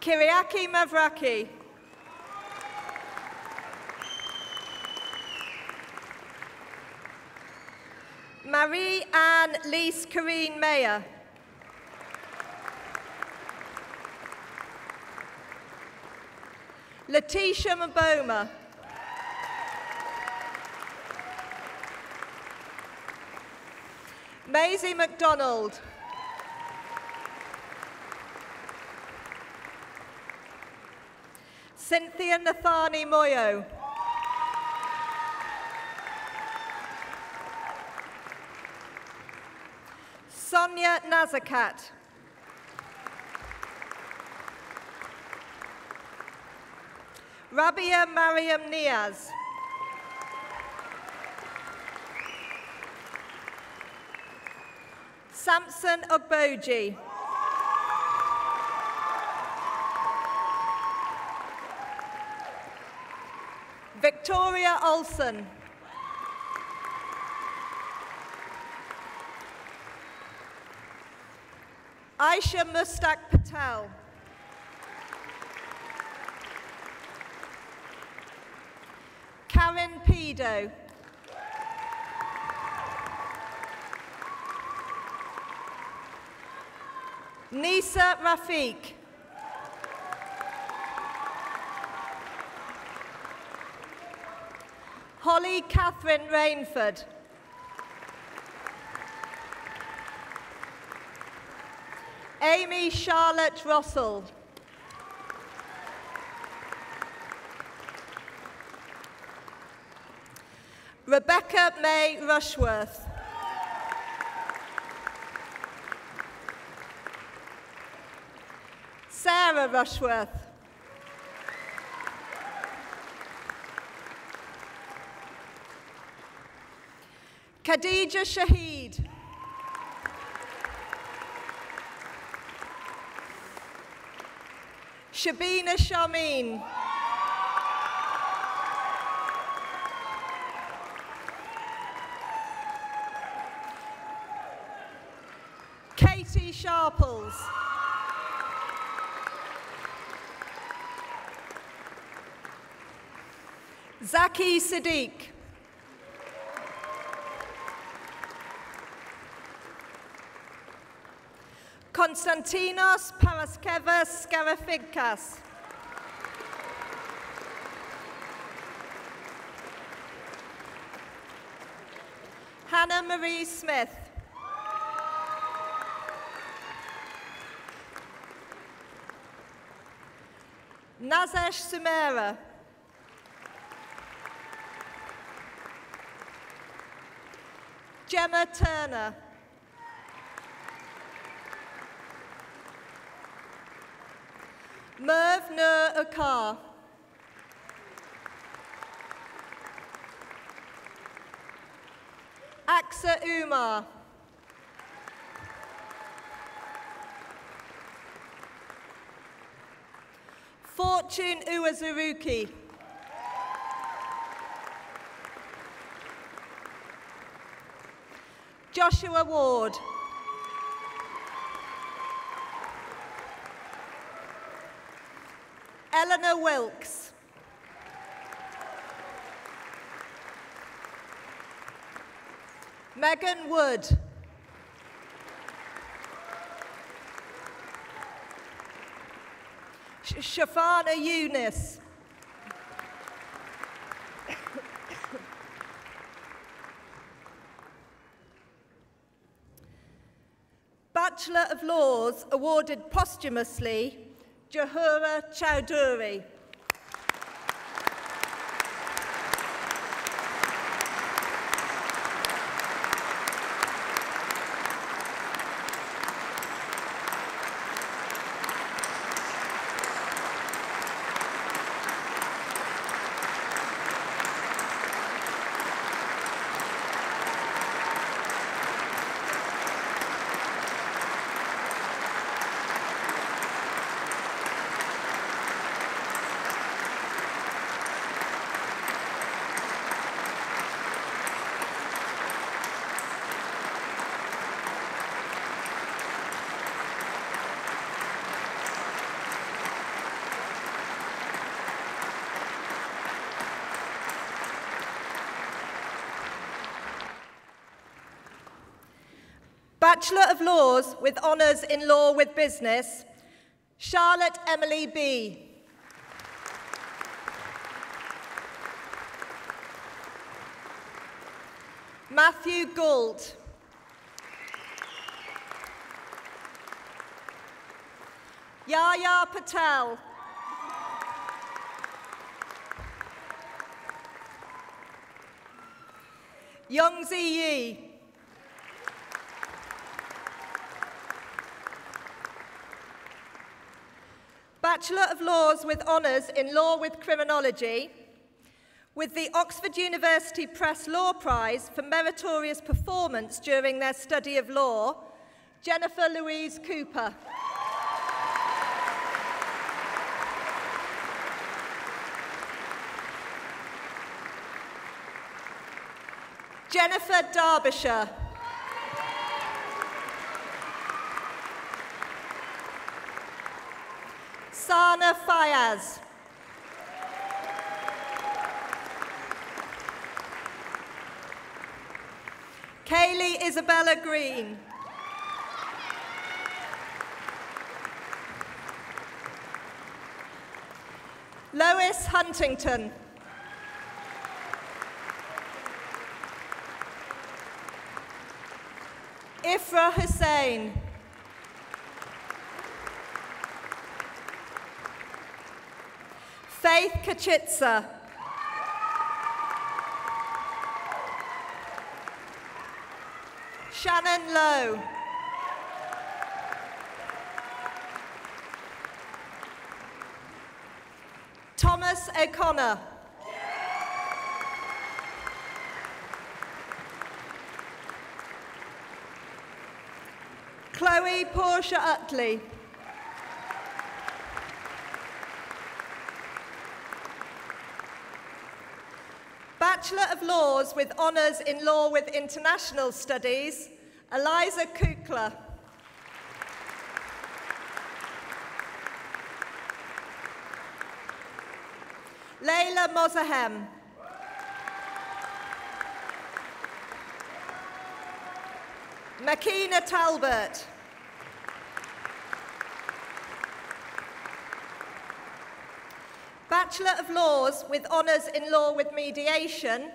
Kyriaki Mavraki. Marie-Anne Lise-Corrine Mayer. Letitia Mboma. Maisie MacDonald. Cynthia Nathani Moyo. Sonia Nazakat. Rabia Mariam Niaz. Samson Ogboji. Victoria Olsen. Aisha Mustak Patel. Karen Pido. Nisa Rafiq. Holly Catherine Rainford. Amy Charlotte Russell. Rebecca May Rushworth. Sarah Rushworth. Khadija Shahid. Shabina Shameen. Katie Sharples. Zaki Sadiq. Konstantinos Paraskevas Skarafikas. Hannah Marie Smith. Nazesh Sumera. Gemma Turner. Merv Nur Akar. Aksa Umar. Fortune Uwazuruki. Joshua Ward. Eleanor Wilkes. Megan Wood. Shafana Eunice. Bachelor of Laws awarded posthumously, Jahura Chowdhury. Bachelor of Laws with Honours in Law with Business, Charlotte Emily B. Matthew Gould. Yaya Patel. Youngzi Yi. Bachelor of Laws with Honours in Law with Criminology, with the Oxford University Press Law Prize for meritorious performance during their study of law, Jennifer Louise Cooper. Jennifer Derbyshire. Sana Fayaz. Kaylee Isabella Green. Lois Huntington. Ifra Hussain. Faith Kachitsa. Shannon Lowe. Thomas O'Connor. Chloe Portia Utley. Bachelor of Laws with Honours in Law with International Studies, Eliza Kukla. Layla Mozahem. Makina Talbot. Bachelor of Laws with Honours in Law with Mediation,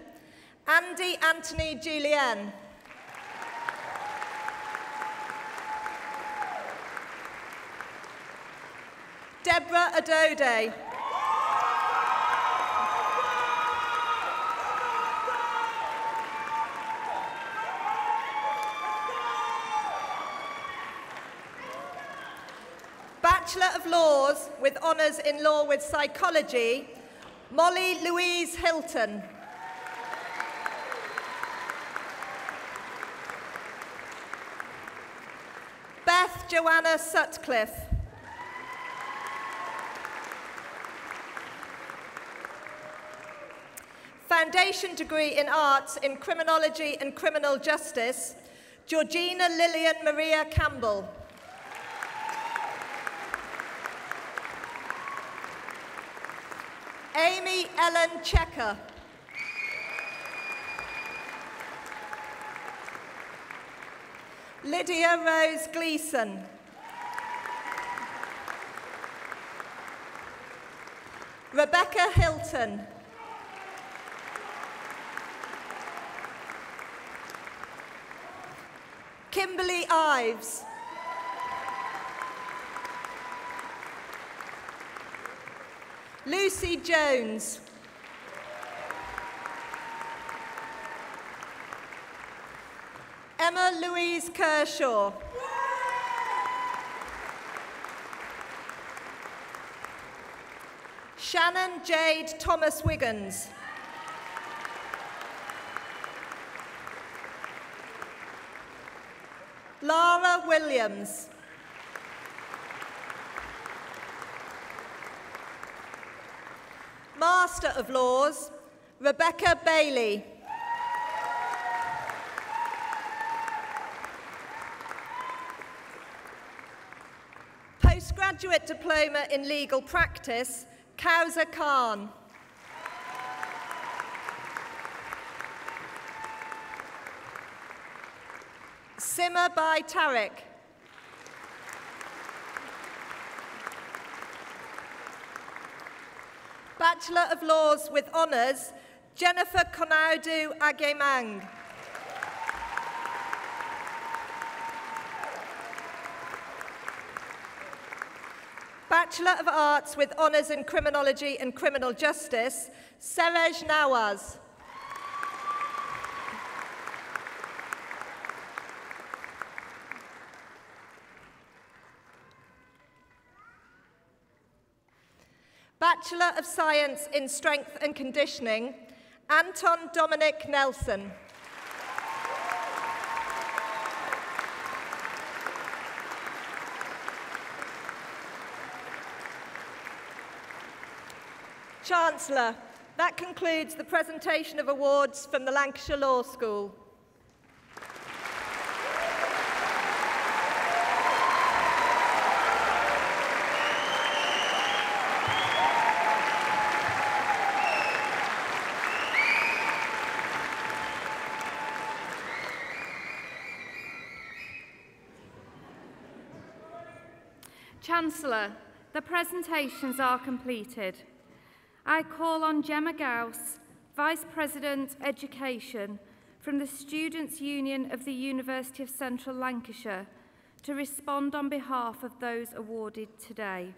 Andy Anthony Julian. Deborah Adode. Bachelor of Laws with Honours in Law with Psychology, Molly Louise Hilton. Beth Joanna Sutcliffe. Foundation degree in Arts in Criminology and Criminal Justice, Georgina Lillian Maria Campbell. Amy Ellen Checker. Lydia Rose Gleeson. Rebecca Hilton. Kimberly Ives. Lucy Jones. Emma Louise Kershaw. Shannon Jade Thomas Wiggins. Lara Williams. Master of Laws, Rebecca Bailey. Postgraduate Diploma in Legal Practice, Kauza Khan. Simmer by Tariq. Bachelor of Laws with Honours, Jennifer Konaudu Agemang. Bachelor of Arts with Honours in Criminology and Criminal Justice, Serej Nawaz. Bachelor of Science in Strength and Conditioning, Anton Dominic Nelson. Chancellor, that concludes the presentation of awards from the Lancashire Law School.
Chancellor, the presentations are completed. I call on Gemma Gauss, Vice President Education from the Students' Union of the University of Central Lancashire, to respond on behalf of those awarded today.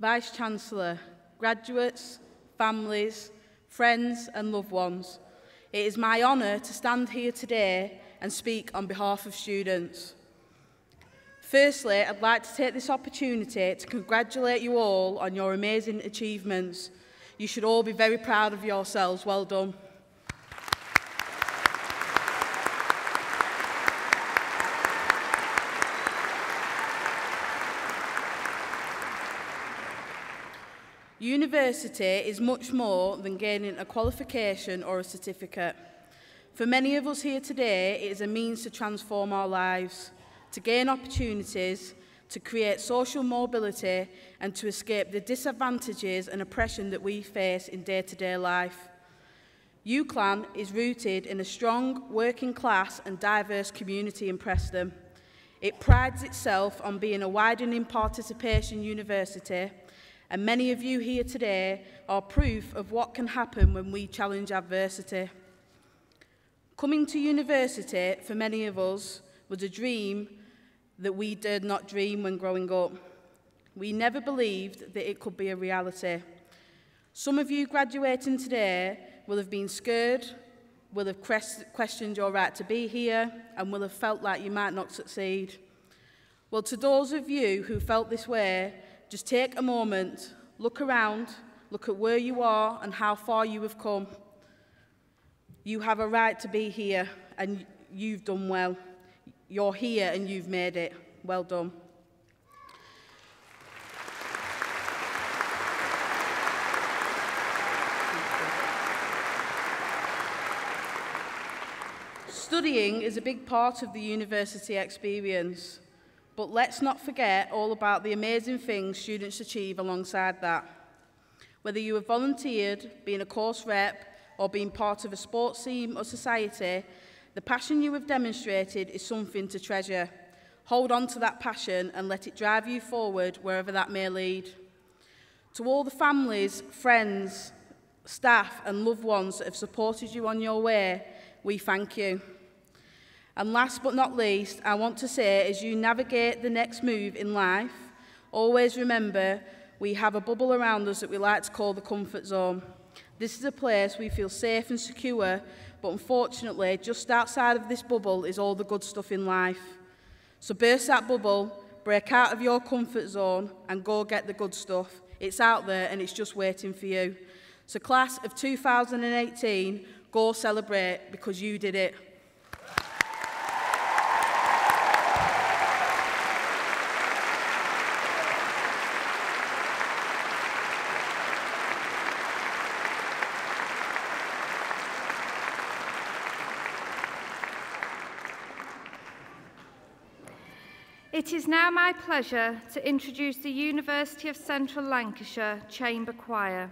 Vice-Chancellor, graduates, families, friends and loved ones, it is my honour to stand here today and speak on behalf of students. Firstly, I'd like to take this opportunity to congratulate you all on your amazing achievements. You should all be very proud of yourselves. Well done. University is much more than gaining a qualification or a certificate. For many of us here today, it is a means to transform our lives, to gain opportunities, to create social mobility and to escape the disadvantages and oppression that we face in day-to-day life. UCLan is rooted in a strong working class and diverse community in Preston. It prides itself on being a widening participation university, and many of you here today are proof of what can happen when we challenge adversity. Coming to university, for many of us, was a dream that we did not dream when growing up. We never believed that it could be a reality. Some of you graduating today will have been scared, will have questioned your right to be here, and will have felt like you might not succeed. Well, to those of you who felt this way, just take a moment, look around, look at where you are and how far you have come. You have a right to be here, and you've done well. You're here and you've made it. Well done. Studying is a big part of the university experience. But let's not forget all about the amazing things students achieve alongside that. Whether you have volunteered, been a course rep, or been part of a sports team or society, the passion you have demonstrated is something to treasure. Hold on to that passion and let it drive you forward wherever that may lead. To all the families, friends, staff and loved ones that have supported you on your way, we thank you. And last but not least, I want to say, as you navigate the next move in life, always remember we have a bubble around us that we like to call the comfort zone. This is a place we feel safe and secure, but unfortunately, just outside of this bubble is all the good stuff in life. So burst that bubble, break out of your comfort zone, and go get the good stuff. It's out there and it's just waiting for you. So class of 2018, go celebrate because you did it.
It is now my pleasure to introduce the University of Central Lancashire Chamber Choir.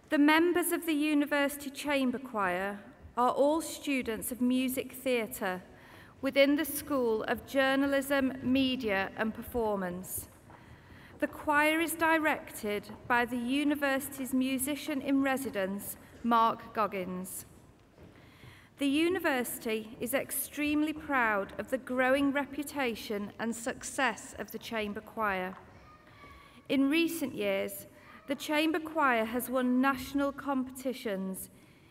The members of the University Chamber Choir are all students of music theatre within the School of Journalism, Media and Performance. The choir is directed by the university's musician-in-residence, Mark Goggins. The university is extremely proud of the growing reputation and success of the Chamber Choir. In recent years, the Chamber Choir has won national competitions,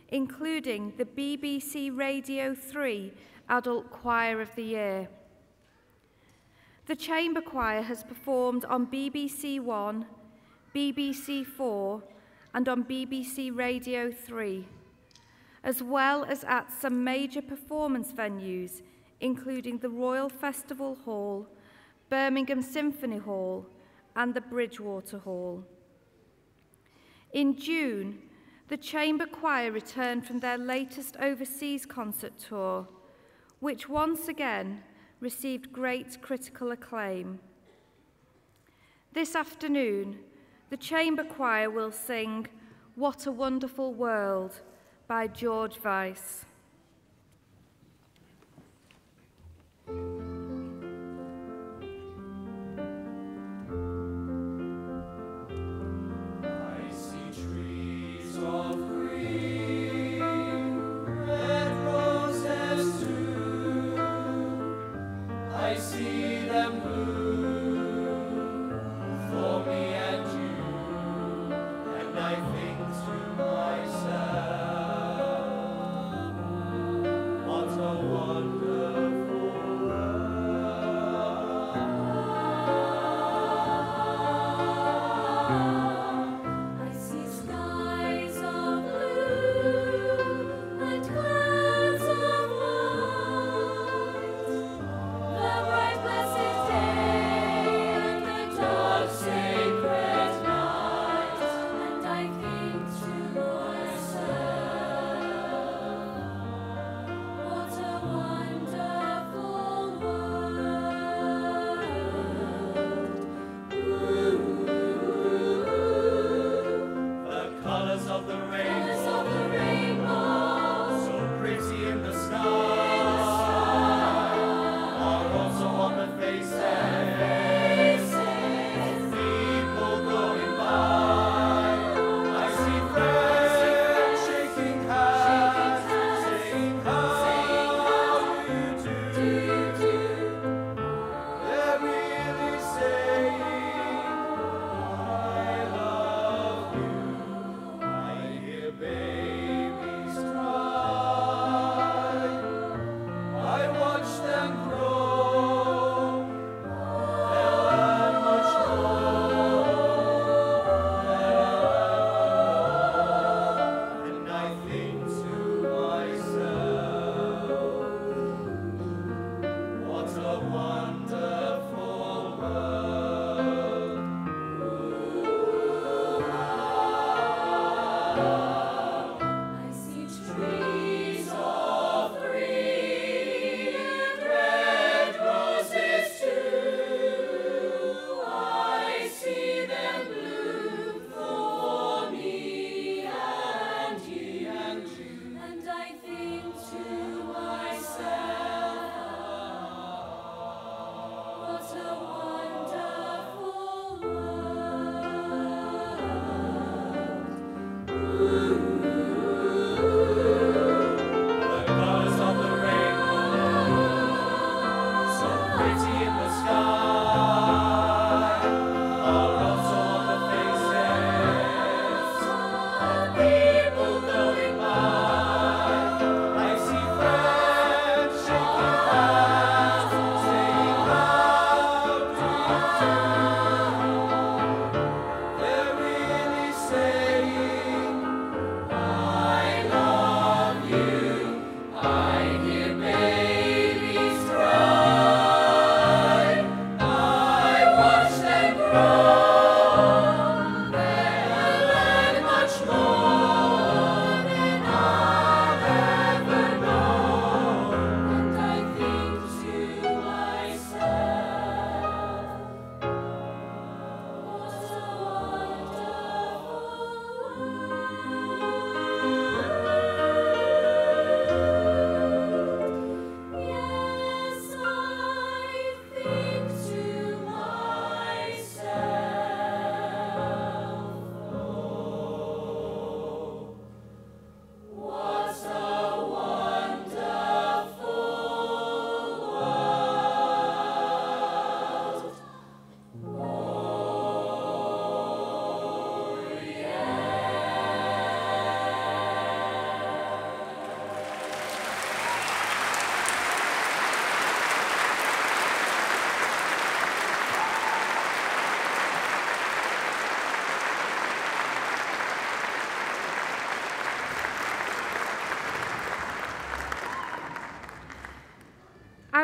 including the BBC Radio 3 Adult Choir of the Year. The Chamber Choir has performed on BBC One, BBC 4 and on BBC Radio 3, as well as at some major performance venues, including the Royal Festival Hall, Birmingham Symphony Hall, and the Bridgewater Hall. In June, the Chamber Choir returned from their latest overseas concert tour, which once again received great critical acclaim. This afternoon, the Chamber Choir will sing "What a Wonderful World" by George Weiss.
I think to myself,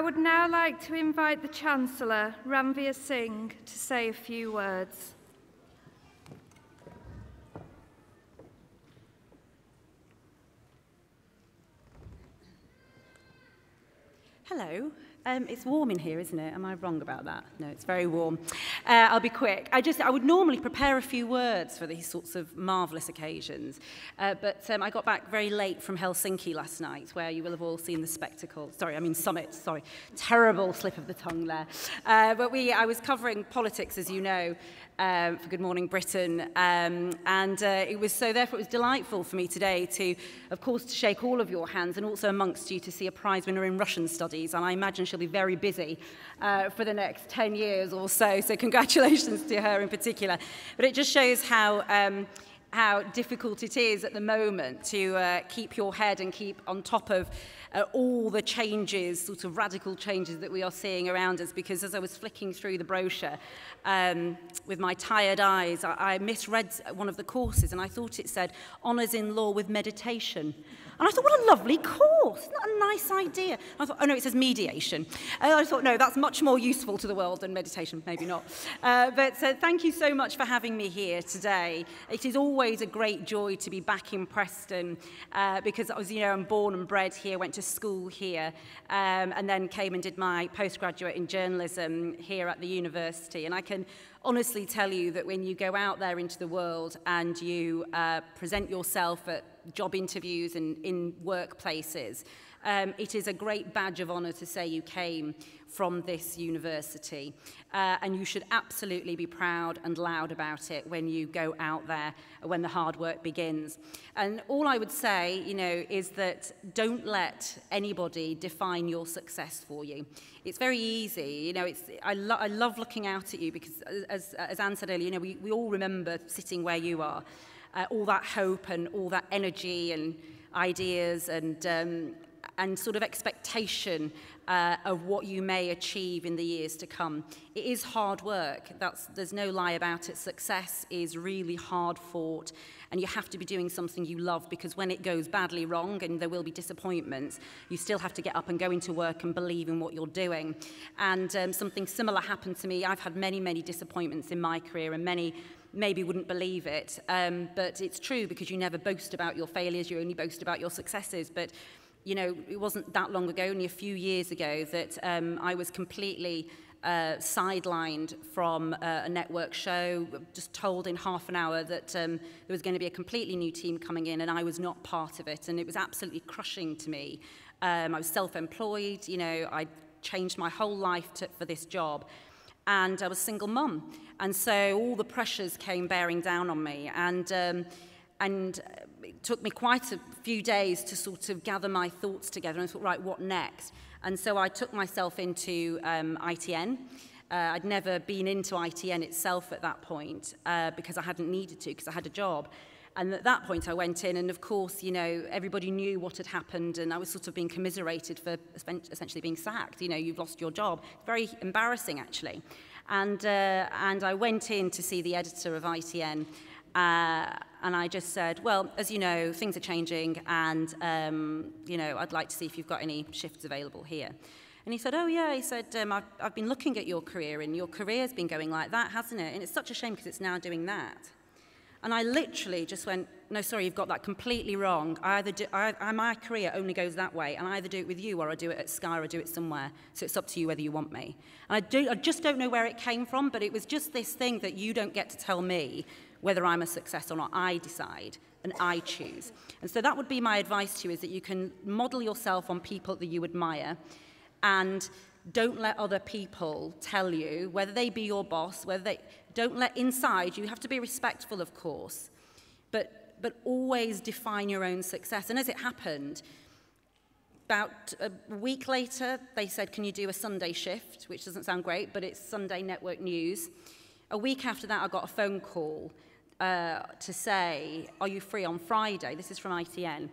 would now like to invite the Chancellor, Ranveer Singh, to say a few words.
Hello. It's warm in here, isn't it? Am I wrong about that? No, it's very warm. I'll be quick. I would normally prepare a few words for these sorts of marvellous occasions, but I got back very late from Helsinki last night, where you will have all seen the spectacle. Summit. Sorry, terrible slip of the tongue there. But I was covering politics, as you know, for Good Morning Britain, therefore it was delightful for me today to, of course, to shake all of your hands, and also amongst you to see a prize winner in Russian studies, and I imagine she'll be very busy for the next 10 years or so, so congratulations to her in particular. But it just shows how difficult it is at the moment to keep your head and keep on top of all the changes, sort of radical changes that we are seeing around us, because as I was flicking through the brochure with my tired eyes, I misread one of the courses, and I thought it said Honours in Law with Meditation. And I thought, what a lovely course. Isn't that a nice idea? I thought, oh no, it says mediation. And I thought, no, that's much more useful to the world than meditation, maybe not. But thank you so much for having me here today. It is always a great joy to be back in Preston because, as you know, I'm born and bred here, went to school here, and then came and did my postgraduate in journalism here at the university. And I can honestly tell you that when you go out there into the world and you present yourself at job interviews and in workplaces, it is a great badge of honour to say you came from this university. And you should absolutely be proud and loud about it when you go out there, when the hard work begins. And all I would say, you know, is that don't let anybody define your success for you. It's very easy, you know, I love looking out at you because, as Anne said earlier, you know, we all remember sitting where you are. All that hope and all that energy and ideas and sort of expectation of what you may achieve in the years to come. It is hard work. There's no lie about it. Success is really hard fought, and you have to be doing something you love, because when it goes badly wrong, and there will be disappointments, you still have to get up and go into work and believe in what you're doing. And something similar happened to me. I've had many, many disappointments in my career, and many maybe wouldn't believe it, but it's true, because you never boast about your failures, you only boast about your successes. But you know, it wasn't that long ago, only a few years ago, that I was completely sidelined from a network show, just told in half an hour that there was going to be a completely new team coming in, and I was not part of it, and it was absolutely crushing to me. I was self-employed, you know, I changed my whole life for this job, and I was a single mum, and so all the pressures came bearing down on me, and it took me quite a few days to sort of gather my thoughts together, and I thought, right, what next? And so I took myself into ITN. I'd never been into ITN itself at that point because I hadn't needed to, because I had a job. And at that point I went in, and of course, you know, everybody knew what had happened, and I was sort of being commiserated for essentially being sacked. You know, you've lost your job. Very embarrassing, actually. And I went in to see the editor of ITN, and I just said, well, as you know, things are changing, and, you know, I'd like to see if you've got any shifts available here. And he said, oh, yeah, he said, I've been looking at your career, and your career's been going like that, hasn't it? And it's such a shame because it's now doing that. And I literally just went, no, sorry, you've got that completely wrong. My career only goes that way, and I either do it with you, or I do it at Sky, or I do it somewhere. So it's up to you whether you want me. And I just don't know where it came from, but it was just this thing that you don't get to tell me whether I'm a success or not. I decide, and I choose. And so that would be my advice to you, is that you can model yourself on people that you admire, and don't let other people tell you, whether they be your boss, whether they don't let inside, you have to be respectful, of course, but always define your own success. And as it happened, about a week later, they said, can you do a Sunday shift, which doesn't sound great, but it's Sunday Network News. A week after that, I got a phone call to say, are you free on Friday? This is from ITN.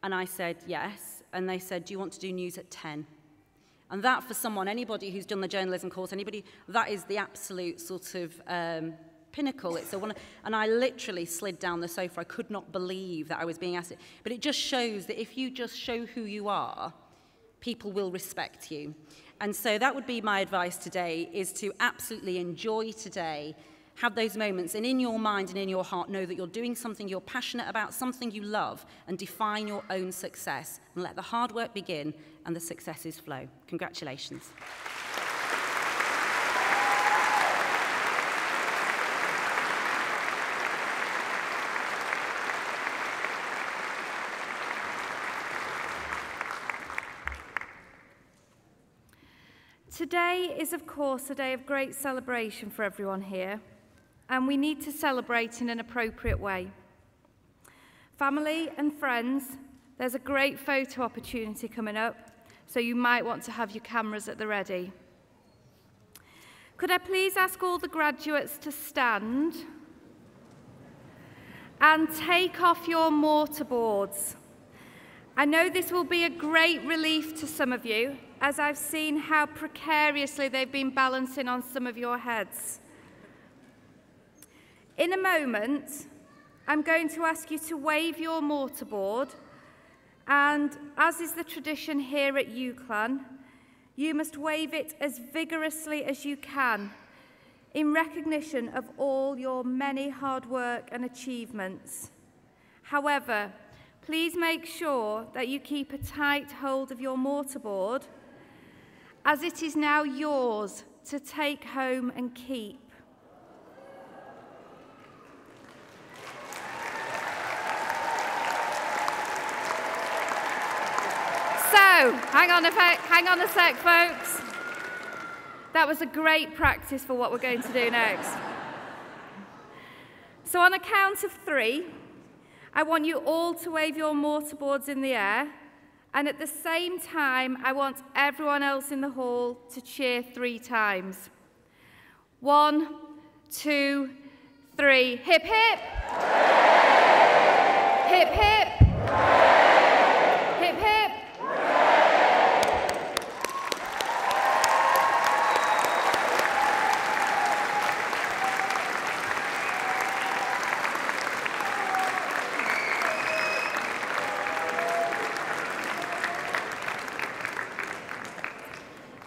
And I said, yes. And they said, do you want to do news at 10? And that, for someone, anybody who's done the journalism course, that is the absolute sort of pinnacle. And I literally slid down the sofa. I could not believe that I was being asked it. But it just shows that if you just show who you are, people will respect you. And so that would be my advice today, is to absolutely enjoy today. Have those moments, and in your mind and in your heart, know that you're doing something you're passionate about, something you love, and define your own success. And let the hard work begin and the successes flow. Congratulations.
Today is, of course, a day of great celebration for everyone here, and we need to celebrate in an appropriate way. Family and friends, there's a great photo opportunity coming up, so you might want to have your cameras at the ready. Could I please ask all the graduates to stand and take off your mortarboards? I know this will be a great relief to some of you, as I've seen how precariously they've been balancing on some of your heads. In a moment, I'm going to ask you to wave your mortarboard, and as is the tradition here at UCLan, you must wave it as vigorously as you can in recognition of all your many hard work and achievements. However, please make sure that you keep a tight hold of your mortarboard, as it is now yours to take home and keep. So, hang on a sec, folks. That was a great practice for what we're going to do next. So on a count of 3, I want you all to wave your mortarboards in the air, and at the same time, I want everyone else in the hall to cheer 3 times. 1, 2, 3. Hip, hip. Hip, hip. Hip, hip.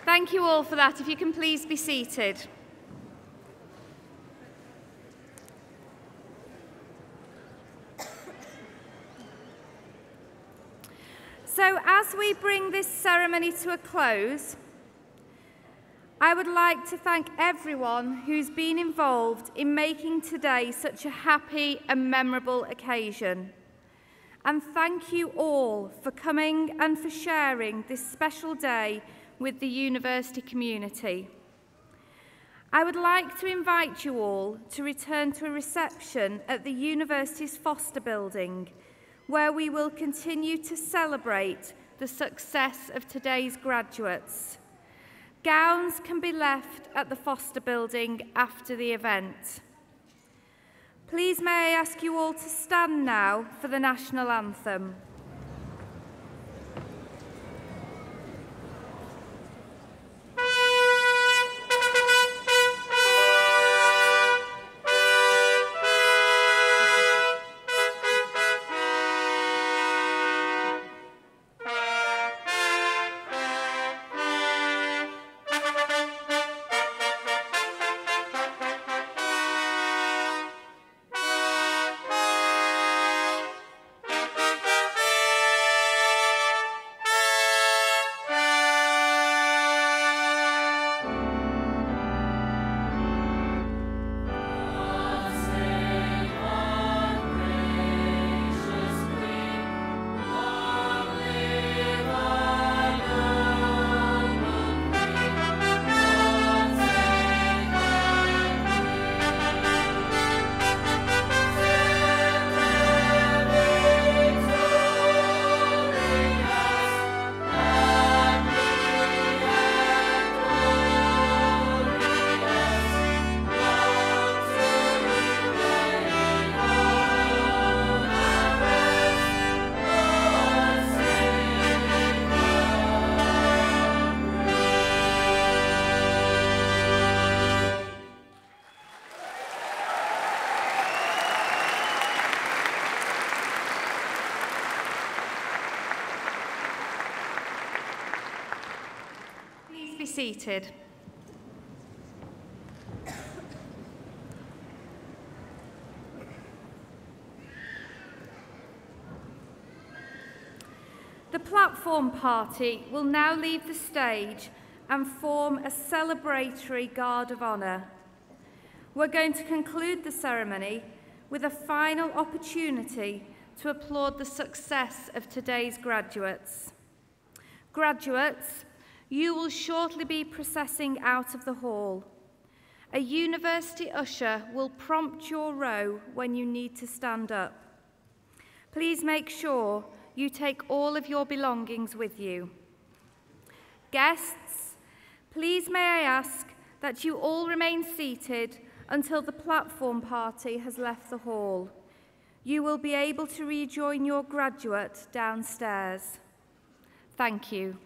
Thank you all for that. If you can please be seated. So as we bring this ceremony to a close, I would like to thank everyone who's been involved in making today such a happy and memorable occasion. And thank you all for coming and for sharing this special day with the university community. I would like to invite you all to return to a reception at the university's Foster building, where we will continue to celebrate the success of today's graduates. Gowns can be left at the Foster building after the event. Please may I ask you all to stand now for the national anthem. seated. The platform party will now leave the stage and form a celebratory guard of honour. We're going to conclude the ceremony with a final opportunity to applaud the success of today's graduates. Graduates, you will shortly be processing out of the hall. A university usher will prompt your row when you need to stand up. Please make sure you take all of your belongings with you. Guests, please may I ask that you all remain seated until the platform party has left the hall. You will be able to rejoin your graduate downstairs. Thank you.